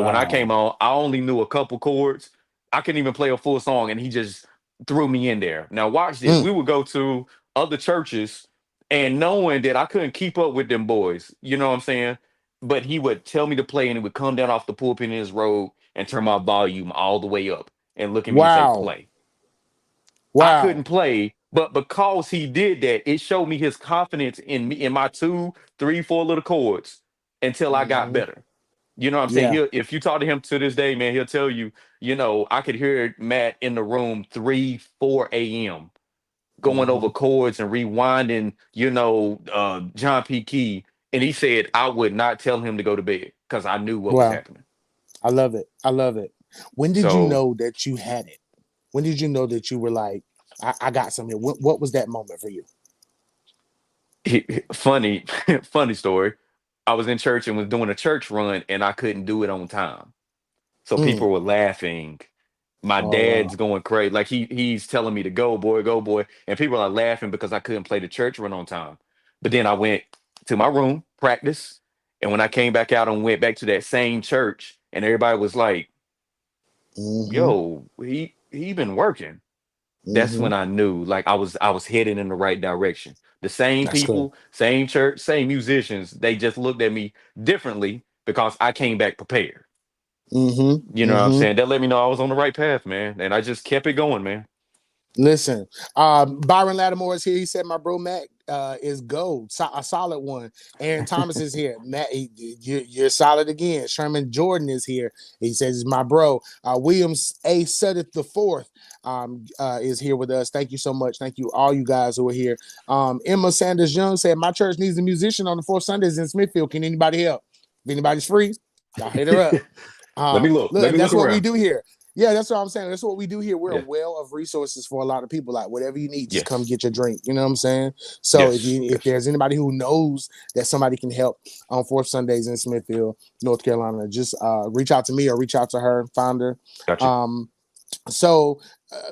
When I came Wow. on, I only knew a couple chords. I couldn't even play a full song and he just threw me in there. Now watch this. Mm. We would go to other churches and knowing that I couldn't keep up with them boys, you know what I'm saying? But he would tell me to play and he would come down off the pulpit in his robe and turn my volume all the way up and look at me and say, Wow. play. I couldn't Wow. play, but because he did that, it showed me his confidence in me in my two, three, four little chords until I got Hmm. better. You know what I'm saying? Yeah. If you talk to him to this day, man, he'll tell you, I could hear Matt in the room 3, 4 a.m. going over Hmm. chords and rewinding, John P. Key. And he said I would not tell him to go to bed because I knew what was Wow. happening. I love it. I love it. When did you So know that you had it? When did you know that you were like, I got something? What was that moment for you? funny, funny story. I was in church and was doing a church run and I couldn't do it on time. So Mm. people were laughing. My Oh dad's wow. going crazy. Like he's telling me to go boy. And people are laughing because I couldn't play the church run on time. But then I went to my room, practice. And when I came back out and went back to that same church, and everybody was like, Mm-hmm. yo, he been working. That's Mm-hmm. when I knew like I was heading in the right direction. The same That's good. people, same church, same musicians, they just looked at me differently because I came back prepared. Mm-hmm. You know what I'm Mm-hmm. saying? That let me know I was on the right path, man. And I just kept it going, man. Listen, Byron Lattimore is here. He said my bro Matt is gold, a solid one. Aaron Thomas is here. Matt, you're solid again. Sherman Jordan is here. He says my bro. Williams A. Suddeth the fourth is here with us. Thank you so much. Thank you all you guys who are here. Emma Sanders Young said my church needs a musician on the fourth Sundays in Smithfield. Can anybody help? If anybody's free, y'all hit her up. Let me look. Look, Let and me look that's what we around. do here. Yeah, that's what I'm saying. That's what we do here. We're a Yeah. well of resources for a lot of people. Like whatever you need, just come Yes. get your drink. You know what I'm saying? So Yes. if Yes. there's anybody who knows that somebody can help on Fourth Sundays in Smithfield, North Carolina, just reach out to me or reach out to her, find her. Gotcha. Um, so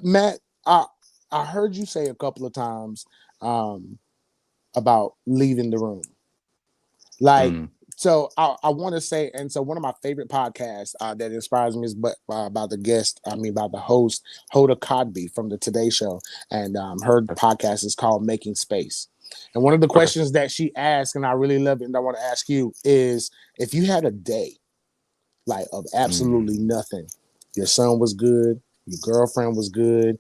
Matt, I heard you say a couple of times about leaving the room. Like, Mm. so I want to say, and so one of my favorite podcasts that inspires me is by the guest, I mean, by the host, Hoda Kotb from the Today Show. And her podcast is called Making Space. And one of the Okay. questions that she asked, and I really love it, and I want to ask you, is if you had a day like of absolutely Mm. nothing, your son was good, your girlfriend was good,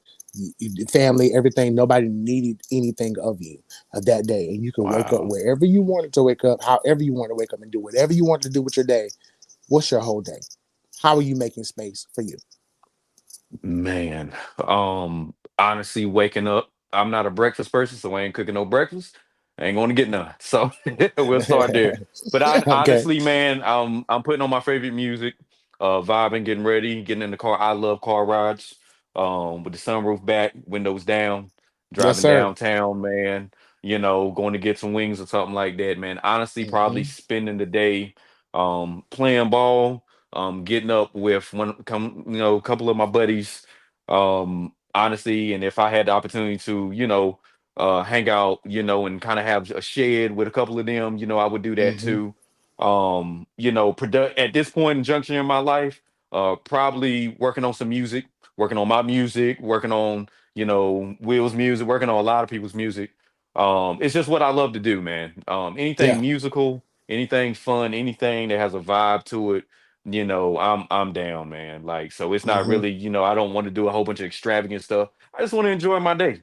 family, everything. Nobody needed anything of you that day, and you could wake up Wow. wherever you wanted to wake up, however you want to wake up, and do whatever you want to do with your day. What's your whole day? How are you making space for you? Man. Honestly, waking up. I'm not a breakfast person, so I ain't cooking no breakfast. I ain't going to get none. So we'll start there. But I Okay. honestly, man, I'm putting on my favorite music, vibing, getting ready, getting in the car. I love car rides. With the sunroof back, windows down, Yes, driving sir. downtown, man. Going to get some wings or something like that, man. Honestly, probably Mm-hmm. spending the day playing ball, getting up with a couple of my buddies, honestly, and if I had the opportunity to, hang out, and kind of have a shed with a couple of them, I would do that Mm-hmm. too. At this point in junction in my life, probably working on some music, working on my music, working on, Will's music, working on a lot of people's music. It's just what I love to do, man. Anything Yeah. musical, anything fun, anything that has a vibe to it, I'm down, man. Like, so it's not Mm-hmm. really, I don't want to do a whole bunch of extravagant stuff. I just want to enjoy my day.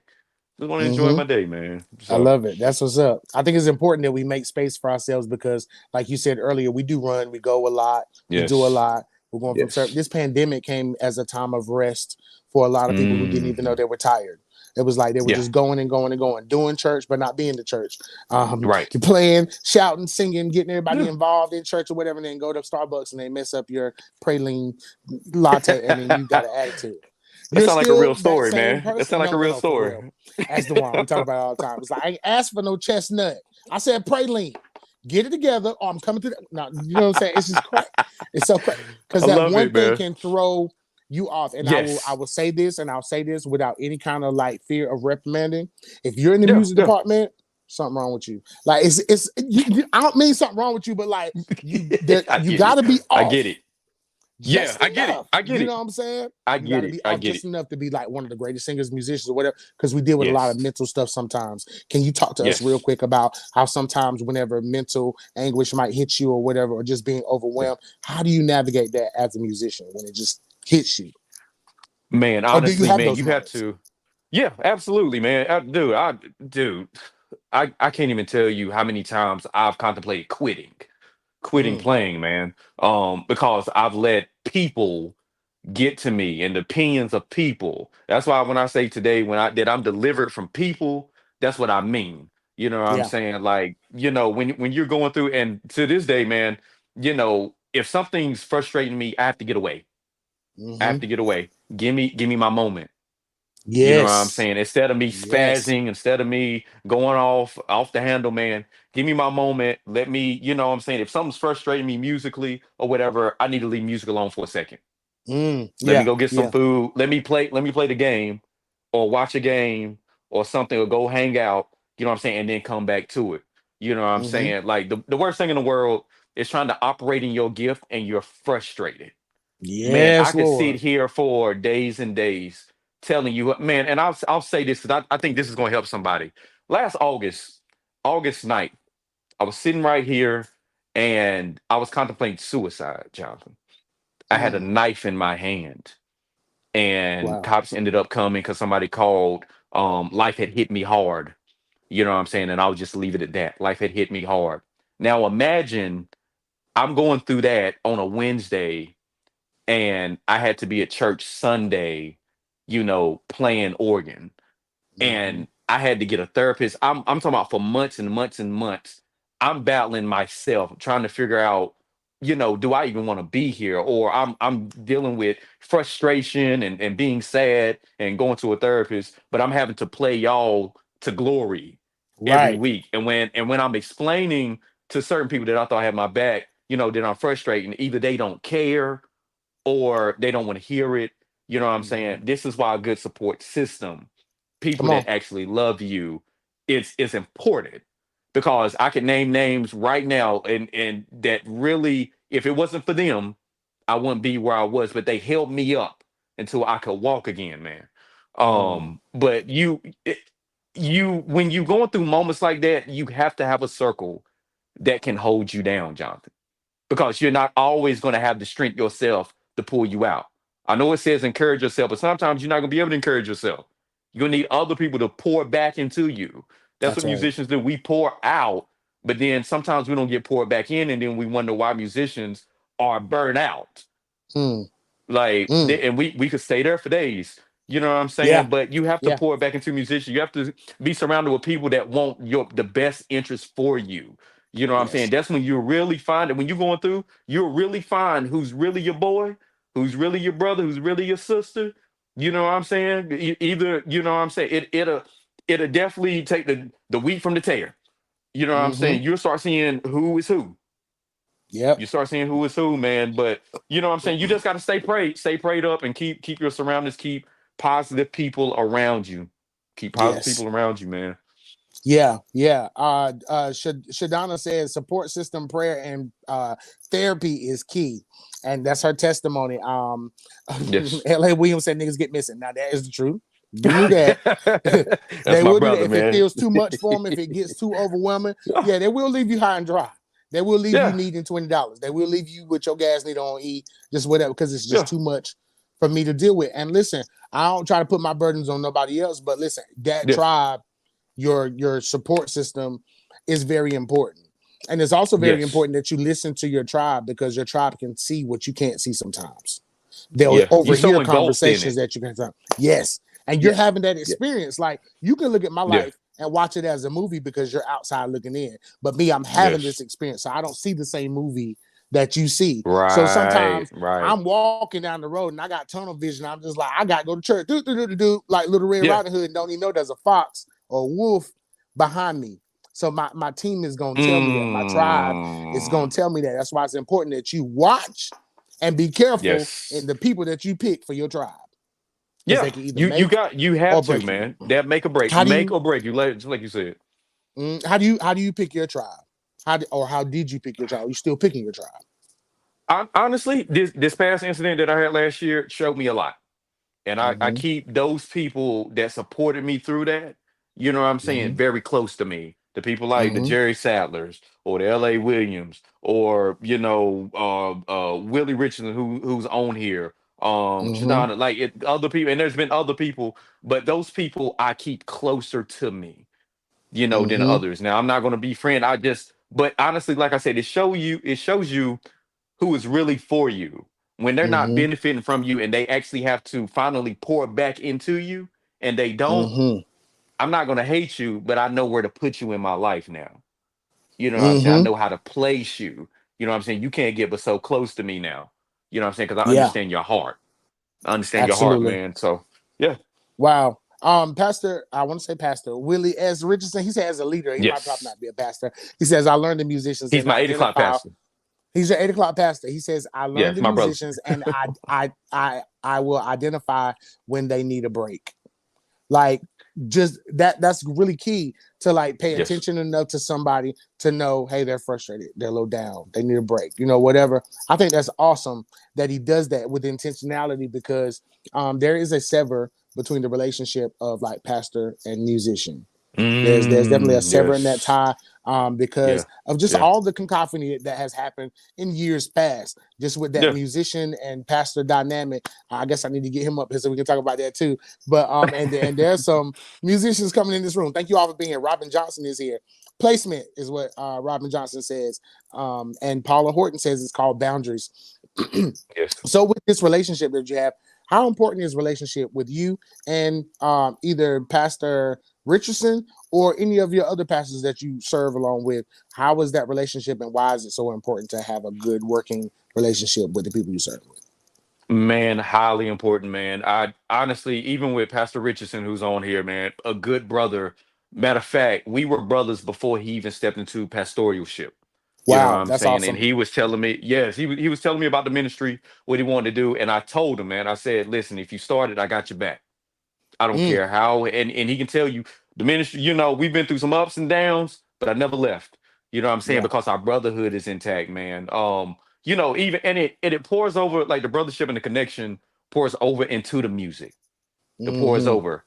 Just want to enjoy Mm-hmm. my day, man. I So love it. That's what's up. I think it's important that we make space for ourselves because, like you said earlier, we do run, we go a lot, we do a yes, lot. We're going from certain. yes. This pandemic came as a time of rest for a lot of people who didn't even know Hmm. they were tired. It was like they were Yeah, just going and going and going, doing church, but not being the church. right. Playing, shouting, singing, getting everybody Yeah. involved in church or whatever, and then go to Starbucks and they mess up your praline latte, and then you got an attitude. That You're sounds like a real still that story, same man. That person. sounds like No, a no, real no, for story. real. That's the one we talk about all the time. It's like I ain't asked for no chestnut. I said praline. Get it together, or I'm coming to the. No, you know what I'm saying? It's just crazy. It's so crazy because I that love one it, thing man. can throw you off. And I Yes. will say this, and I'll say this without any kind of like fear of reprimanding. If you're in the Yeah, music yeah. department, something wrong with you. Like I don't mean something wrong with you, but like I you get it. got to be I get off it. Yeah, just I get it. enough. I get You it. know what I'm saying? I You got get to it. be I off get just it. enough to be like one of the greatest singers, musicians, or whatever. Because we deal with a lot of Yes. mental stuff sometimes. Can you talk to us real Yes. quick about how sometimes, whenever mental anguish might hit you, or whatever, or just being Yeah. overwhelmed, how do you navigate that as a musician when it just hits you? Man, Or do you honestly, have man, those you have moments? to. Yeah, absolutely, man. Dude, I can't even tell you how many times I've contemplated quitting Mm, playing, man. Because I've let people get to me and the opinions of people. That's why when I say today, I'm delivered from people, that's what I mean. You know what I'm yeah. saying? Like, when you're going through, and to this day, man, if something's frustrating me, I have to get away. I have Hmm. to get away. Give me my moment. You know what I'm Yes. saying? Instead of me Yes. spazzing, instead of me going off the handle, man, give me my moment. Let me, what I'm saying? If something's frustrating me musically or whatever, I need to leave music alone for a second. Let me Yeah. go get some Yeah. food. Let me play the game or watch a game or something or go hang out, you know what I'm saying, and then come back to it. You know what I'm Hmm. saying? Like the worst thing in the world is trying to operate in your gift and you're frustrated. Man, I Yes, could sit Lord. here for days and days telling you, man, and I'll say this because I think this is going to help somebody. Last August night, I was sitting right here and I was contemplating suicide, Jonathan. I had a Mm, knife in my hand, and wow. cops ended up coming because somebody called. Life had hit me hard. You know what I'm saying? And I'll just leave it at that. Life had hit me hard. Now imagine I'm going through that on a Wednesday, and I had to be at church Sunday, playing organ. Hmm. And I had to get a therapist. I'm talking about for months and months and months. I'm battling myself, trying to figure out, do I even want to be here? Or I'm dealing with frustration and being sad and going to a therapist, but I'm having to play y'all to glory every Right. week. And when I'm explaining to certain people that I thought had my back, that I'm frustrated, either they don't care or they don't want to hear it. You know what I'm saying? Mhm. This is why a good support system, people Come on. that actually love you, it's important, because I can name names right now and that really, if it wasn't for them, I wouldn't be where I was, but they held me up until I could walk again, man. Mm, But when you going through moments like that, you have to have a circle that can hold you down, Jonathan, because you're not always going to have the strength yourself to pull you out. I know it says encourage yourself, but sometimes you're not going to be able to encourage yourself. You're going to need other people to pour back into you. That's that's what right. musicians do. We pour out, but then sometimes we don't get poured back in, and then we wonder why musicians are burnt out. Mm, Like, mm. and we could stay there for days. You know what I'm Yeah. saying? But you have to Yeah. pour it back into musicians. You have to be surrounded with people that want the best interest for you. You know what I'm saying? Yes. That's when you really find it. When you're going through, you'll really find who's really your boy, who's really your brother, who's really your sister. You know what I'm saying? Either, you know what I'm saying? It'll definitely take the wheat from the tare. You know what I'm Hmm. saying? You'll start seeing who is who. Yep. You start seeing who is who, man. But you know what I'm saying? You just gotta stay prayed up, and keep your surroundings, keep positive people around you. Keep positive Yes. people around you, man. Yeah, yeah. Shadana says support system, prayer, and therapy is key, and that's her testimony. Yes. L.A. Williams said niggas get missing. Now that is the truth. Do knew that. That's They my will do that brother, if it man. feels too much for them. If it gets too overwhelming, yeah, they will leave you high and dry. They will leave you Yeah, needing $20. They will leave you with your gas need on E, just whatever, because it's just yeah, too much for me to deal with. And listen, I don't try to put my burdens on nobody else, but listen, that yeah, tribe, your support system is very important, and it's also very yes, important that you listen to your tribe, because your tribe can see what you can't see sometimes. They'll yeah. You're overhear so engulfed in conversations it. that you can have. Yes, and you're Yeah, having that yeah, experience. Like, you can look at my yeah. life and watch it as a movie because you're outside looking in, but me, I'm having this Yes. experience, so I don't see the same movie that you see. So Right, sometimes right. I'm walking down the road and I got tunnel vision. I'm just like, I gotta go to church, like Little Red Yeah. Riding Hood, and don't even know there's a fox or a wolf behind me. So my team is gonna tell me that. My tribe is gonna Mm, tell me that. That's why it's important that you watch and be careful in yes. the people that you pick for your tribe, because Yeah. they can either You make got, you have or to, break you. man. That make or break. How do Make you or break you. Just like you said. how do you pick your tribe? How did you pick your tribe? Are you still picking your tribe? Honestly, this past incident that I had last year showed me a lot. And I Mm-hmm. keep those people that supported me through that, you know what I'm saying, Mm-hmm. very close to me. The people like the Mm-hmm. Jerry Sadlers or the L.A. Williams, or Willie Richardson, who's on here, Mm-hmm. Shadana, like other people, and there's been other people, but those people I keep closer to me, than Mm-hmm. others. Now I'm not going to be friend. But honestly, like I said, it shows you who is really for you when they're not Mm-hmm. benefiting from you, and they actually have to finally pour back into you, and they don't. Mm-hmm. I'm not going to hate you, but I know where to put you in my life now. You know what I'm saying? I Mm-hmm. know how to place you. You know what I'm saying? You can't get but so close to me now. You know what I'm saying? Because I Yeah, understand your heart. I understand your heart, absolutely. man. So yeah. Wow. Pastor, I want to say Pastor Willie S. Richardson. He said as a leader, he might probably Yes. not be a pastor. He says, I learned the musicians He's and my 8 o'clock identify. pastor. He's your 8 o'clock pastor. He says, I learned Yes, the my brother. musicians and I will identify when they need a break. Like, just that's really key to like pay Yes. attention enough to somebody to know, hey, they're frustrated, they're a little down, they need a break, whatever. I think that's awesome that he does that with intentionality, because there is a sever between the relationship of like pastor and musician. There's definitely a sever in that Yes. tie, because of just Yeah. all the cacophony that has happened in years past, just with that Yeah. musician and pastor dynamic. I guess I need to get him up here so we can talk about that too. But and there's some musicians coming in this room. Thank you all for being here. Robin Johnson is here. Placement is what Robin Johnson says, and Paula Horton says it's called boundaries. Yes. So with this relationship that you have, how important is relationship with you and either Pastor Richardson or any of your other pastors that you serve along with? How is that relationship, and why is it so important to have a good working relationship with the people you serve with? Man, highly important, man. I honestly, even with Pastor Richardson, who's on here, man, a good brother. Matter of fact, we were brothers before he even stepped into pastoralship. You know what Wow, I'm that's saying? And awesome. he was telling me, yes, he was telling me about the ministry, what he wanted to do. And I told him, man, I said, listen, if you started, I got your back. I don't care how, and he can tell you the ministry, we've been through some ups and downs, but I never left. You know what I'm saying? Yeah. Because our brotherhood is intact, man. Even and it pours over, like the brothership and the connection pours over into the music. It pours Mhm. over.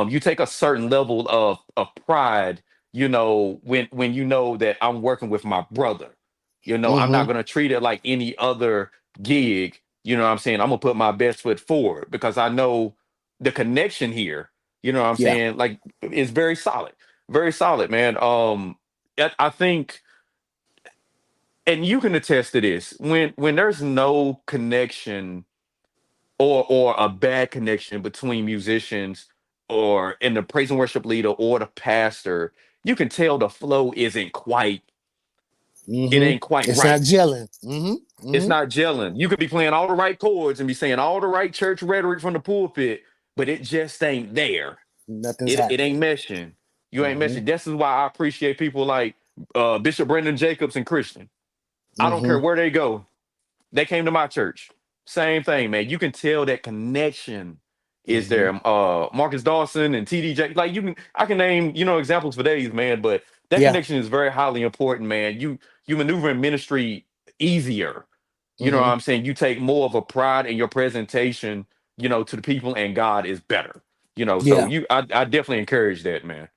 You take a certain level of pride, when you know that I'm working with my brother. I'm not Mhm. gonna treat it like any other gig. You know what I'm saying? I'm gonna put my best foot forward because I know the connection here, you know what I'm Yeah. saying, like, is very solid, man. I think, and you can attest to this, when there's no connection or a bad connection between musicians or in the praise and worship leader or the pastor, you can tell the flow isn't quite, it Mhm. ain't quite It's not right. gelling. Mhm. It's Mhm. not gelling. You could be playing all the right chords and be saying all the right church rhetoric from the pulpit, but it just ain't there. Nothing's It ain't happening. meshing. You ain't Mhm. meshing. This is why I appreciate people like Bishop Brendan Jacobs and Christian. I don't care Mhm. where they go. They came to my church. Same thing, man. You can tell that connection is Mhm. there. Marcus Dawson and TDJ. Like, I can name, examples for days, man. But that Yeah. connection is very highly important, man. You maneuver in ministry easier. You know what Mhm. I'm saying? You take more of a pride in your presentation, to the people, and God is better. So Yeah. I definitely encourage that, man.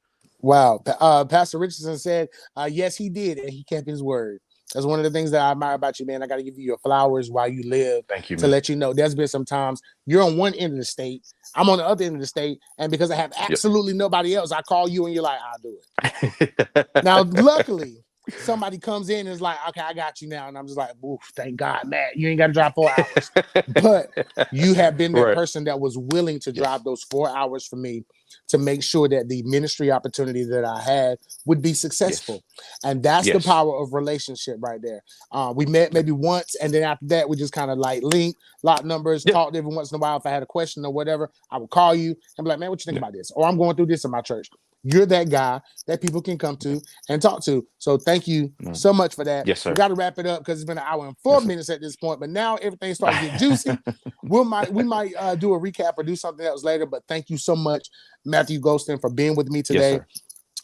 Wow. Pastor Richardson said, yes, he did, and he kept his word. That's one of the things that I admire about you, man. I got to give you your flowers while you live Thank you, to man. let you know there's been some times you're on one end of the state, I'm on the other end of the state, and because I have Yep. absolutely nobody else, I call you and you're like, I'll do it. Now, luckily, somebody comes in and is like, okay, I got you now. And I'm just like, oof, thank God, Matt, you ain't got to drive 4 hours. But you have been that Right. person that was willing to Yes. drive those 4 hours for me to make sure that the ministry opportunity that I had would be successful. And that's the Yes. power of relationship right there. We met maybe once, and then after that, we just kind of like linked, locked numbers, Yeah. talked every once in a while. If I had a question or whatever, I would call you and be like, man, what you think Yeah. about this? Or I'm going through this in my church. You're that guy that people can come to and talk to. So thank you so much for that. Yes, sir. We got to wrap it up because it's been an hour and 4 Yes, sir. minutes at this point. But now everything's starting to get juicy. We might do a recap or do something else later. But thank you so much, Matthew Golston, for being with me Yes, today, sir.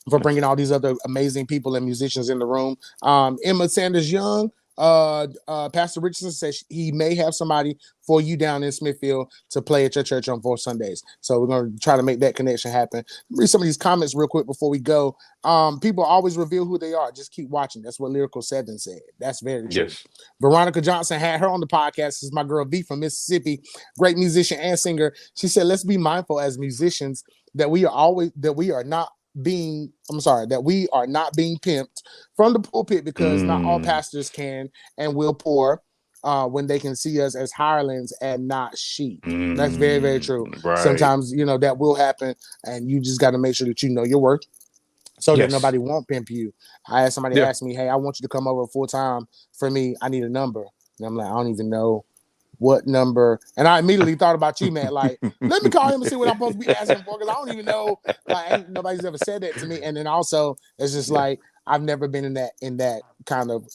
for bringing all these other amazing people and musicians in the room. Emma Sanders Young, Pastor Richardson says he may have somebody for you down in Smithfield to play at your church on 4 Sundays. So we're going to try to make that connection happen. Read some of these comments real quick before we go. People always reveal who they are. Just keep watching. That's what Lyrical 7 said. That's very true. Yes. Veronica Johnson had her on the podcast. This is my girl V from Mississippi, great musician and singer. She said, let's be mindful as musicians that we are not being pimped from the pulpit, because not all pastors can and will pour when they can see us as hirelings and not sheep. That's very, very true. Right. Sometimes, that will happen, and you just got to make sure that you know your worth so that Yes. nobody won't pimp you. I had somebody Yeah. ask me, hey, I want you to come over full time for me. I need a number. And I'm like, I don't even know what number. And I immediately thought about you, man. Like, let me call him and see what I'm supposed to be asking for, because I don't even know. Like, ain't nobody's ever said that to me. And then also, it's just Yeah. like I've never been in that kind of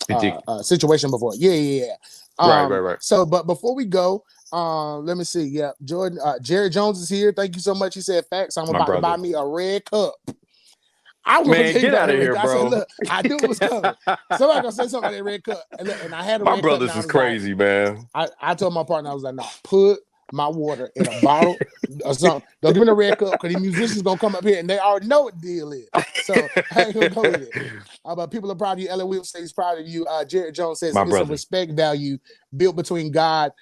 Ridiculous. situation before. Yeah. Right. So, but before we go, Let me see. Yeah, Jordan. Jerry Jones is here. Thank you so much. He said, "Facts. I'm My about to buy brother. me a red cup." I was gonna Man, tell you get about out that of red here, cup. I said, bro. "Look, I knew it was coming. Somebody gonna say something about that red cup." And, look, and I had a My red cup, and brothers I is was like, crazy, man. I told my partner, I was like, "No, put my water in a bottle or something. Don't give me the red cup because these musicians gonna come up here and they already know what the deal is. So I ain't gonna go with it." But people are proud of you. Ella Williams says he's proud of you. Jared Jones says My it's a brother. respect value built between God,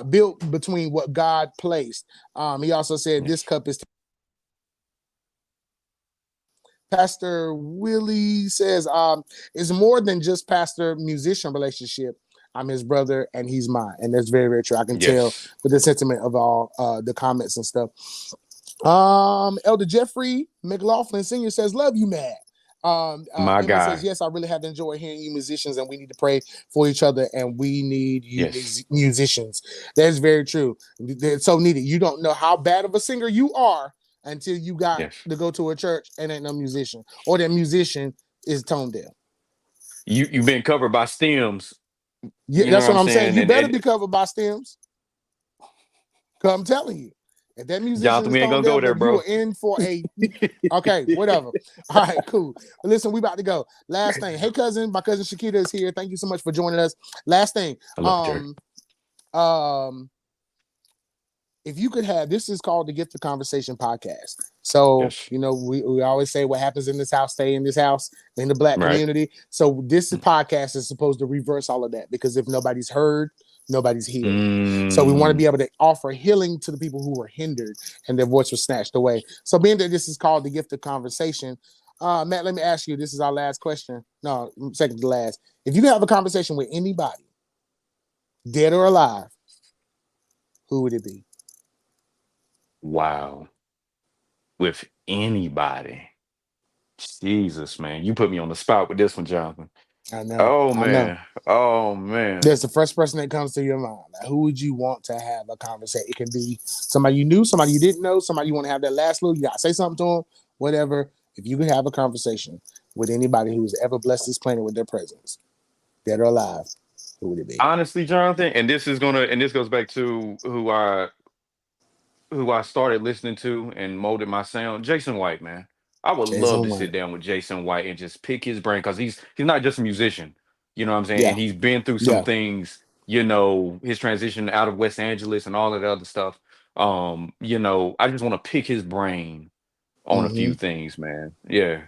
built between what God placed. He also said this cup is. Pastor Willie says, it's more than just pastor musician relationship. I'm his brother and he's mine. And that's very, very true. I can tell Yes. with the sentiment of all the comments and stuff. Elder Jeffrey McLaughlin Sr. says, love you, Matt. My Emma says, guy. yes, I really have enjoyed hearing you musicians, and we need to pray for each other, and we need you Yes. musicians. That's very true. It's so needed. You don't know how bad of a singer you are until you got Yes. to go to a church and ain't no musician, or that musician is tone deaf. You've been covered by stems. Yeah, You know that's what what I'm I'm saying. saying? You better And be covered by stems. Cause I'm telling you, if that musician Jonathan, is we ain't tone gonna go deaf, there, baby, you bro. are in for a okay, whatever. All right, cool. But listen, we about to go. Last thing. Hey, cousin, my cousin Shakita is here. Thank you so much for joining us. Last thing. I love you, Jerry. If you could have, this is called the Gift of Conversation podcast. So, Yes. you know, we always say what happens in this house, stay in this house, in the Black Right. community. So this podcast is supposed to reverse all of that, because if nobody's heard, nobody's healed. So we want to be able to offer healing to the people who were hindered and their voice was snatched away. So being that this is called the Gift of Conversation, Matt, let me ask you, this is our last question. No, second to last. If you could have a conversation with anybody, dead or alive, who would it be? Wow. With anybody. Jesus, man. You put me on the spot with this one, Jonathan. I know. Oh I know. man. Oh man. There's the first person that comes to your mind. Like, who would you want to have a conversation? It can be somebody you knew, somebody you didn't know, somebody you want to have that last little. You got to say something to them, whatever. If you could have a conversation with anybody who's ever blessed this planet with their presence, dead or alive, who would it be? Honestly, Jonathan, and this goes back to who I started listening to and molded my sound, Jason White, man. I would love Jason to sit White. down with Jason White and just pick his brain, because he's not just a musician, you know what I'm saying? Yeah. And he's been through some Yeah. things, his transition out of West Angeles and all of the other stuff. I just want to pick his brain on a Mm-hmm. few things, man. Yeah.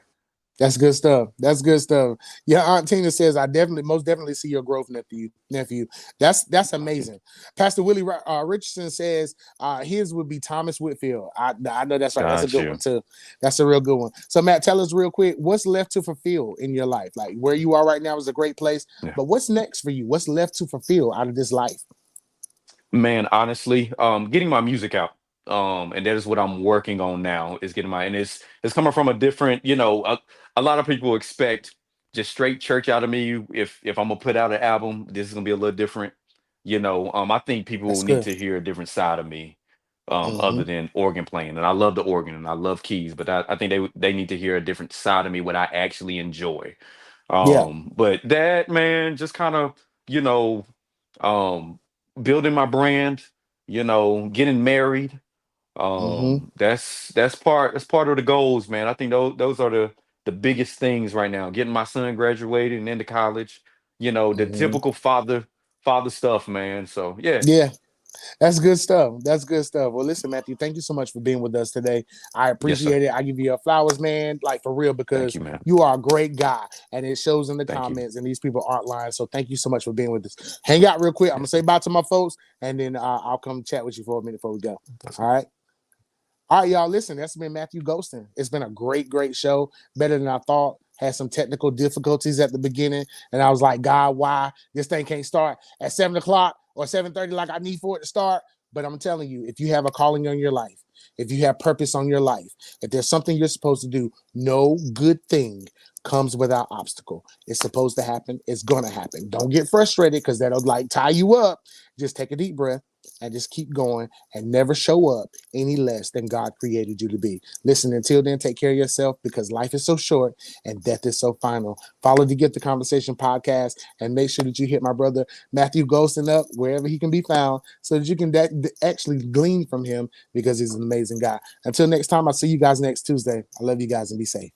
That's good stuff. That's good stuff. Yeah, Aunt Tina says, I most definitely see your growth, nephew. That's Thank you. amazing. Pastor Willie Richardson says his would be Thomas Whitfield. I know that's right. That's a Got good one you. too. That's a real good one. So Matt, tell us real quick, what's left to fulfill in your life? Like where you are right now is a great place, Yeah. but what's next for you? What's left to fulfill out of this life? Man, honestly, getting my music out. And that is what I'm working on now, is getting and it's coming from a different, a lot of people expect just straight church out of me. If I'm gonna put out an album, this is gonna be a little different. I think people That's need good. to hear a different side of me, Mm-hmm. other than organ playing. And I love the organ and I love keys, but I think they need to hear a different side of me, what I actually enjoy. Yeah. But that, man, just kind of, you know, um, building my brand, getting married. Mm-hmm. That's part of the goals, man. I think those are the biggest things right now. Getting my son graduated and into college, the Mm-hmm. typical father stuff, man. So yeah, Yeah. That's good stuff. That's good stuff. Well, listen, Matthew, thank you so much for being with us today. I yes, sir. appreciate it. I give you your flowers, man, like for real, Thank because you, man. you are a great guy and it shows in the Thank you. comments, and these people aren't lying. So thank you so much for being with us. Hang out real quick. I'm going to Yes, say sir. bye to my folks, and then I'll come chat with you for a minute before we go. That's All it. right. All right, y'all. Listen, that's been Matthew Ghostin. It's been a great, great show. Better than I thought. Had some technical difficulties at the beginning, and I was like, God, why this thing can't start at 7 o'clock or 7:30 like I need for it to start? But I'm telling you, if you have a calling on your life, if you have purpose on your life, if there's something you're supposed to do, no good thing comes without obstacle. It's supposed to happen. It's gonna happen. Don't get frustrated because that'll like tie you up. Just take a deep breath. and just keep going and never show up any less than God created you to be. Listen, until then, take care of yourself because life is so short and death is so final. Follow the Get the Conversation podcast and make sure that you hit my brother Matthew Golston up wherever he can be found so that you can actually glean from him because he's an amazing guy. Until next time, I'll see you guys next Tuesday. I love you guys and be safe.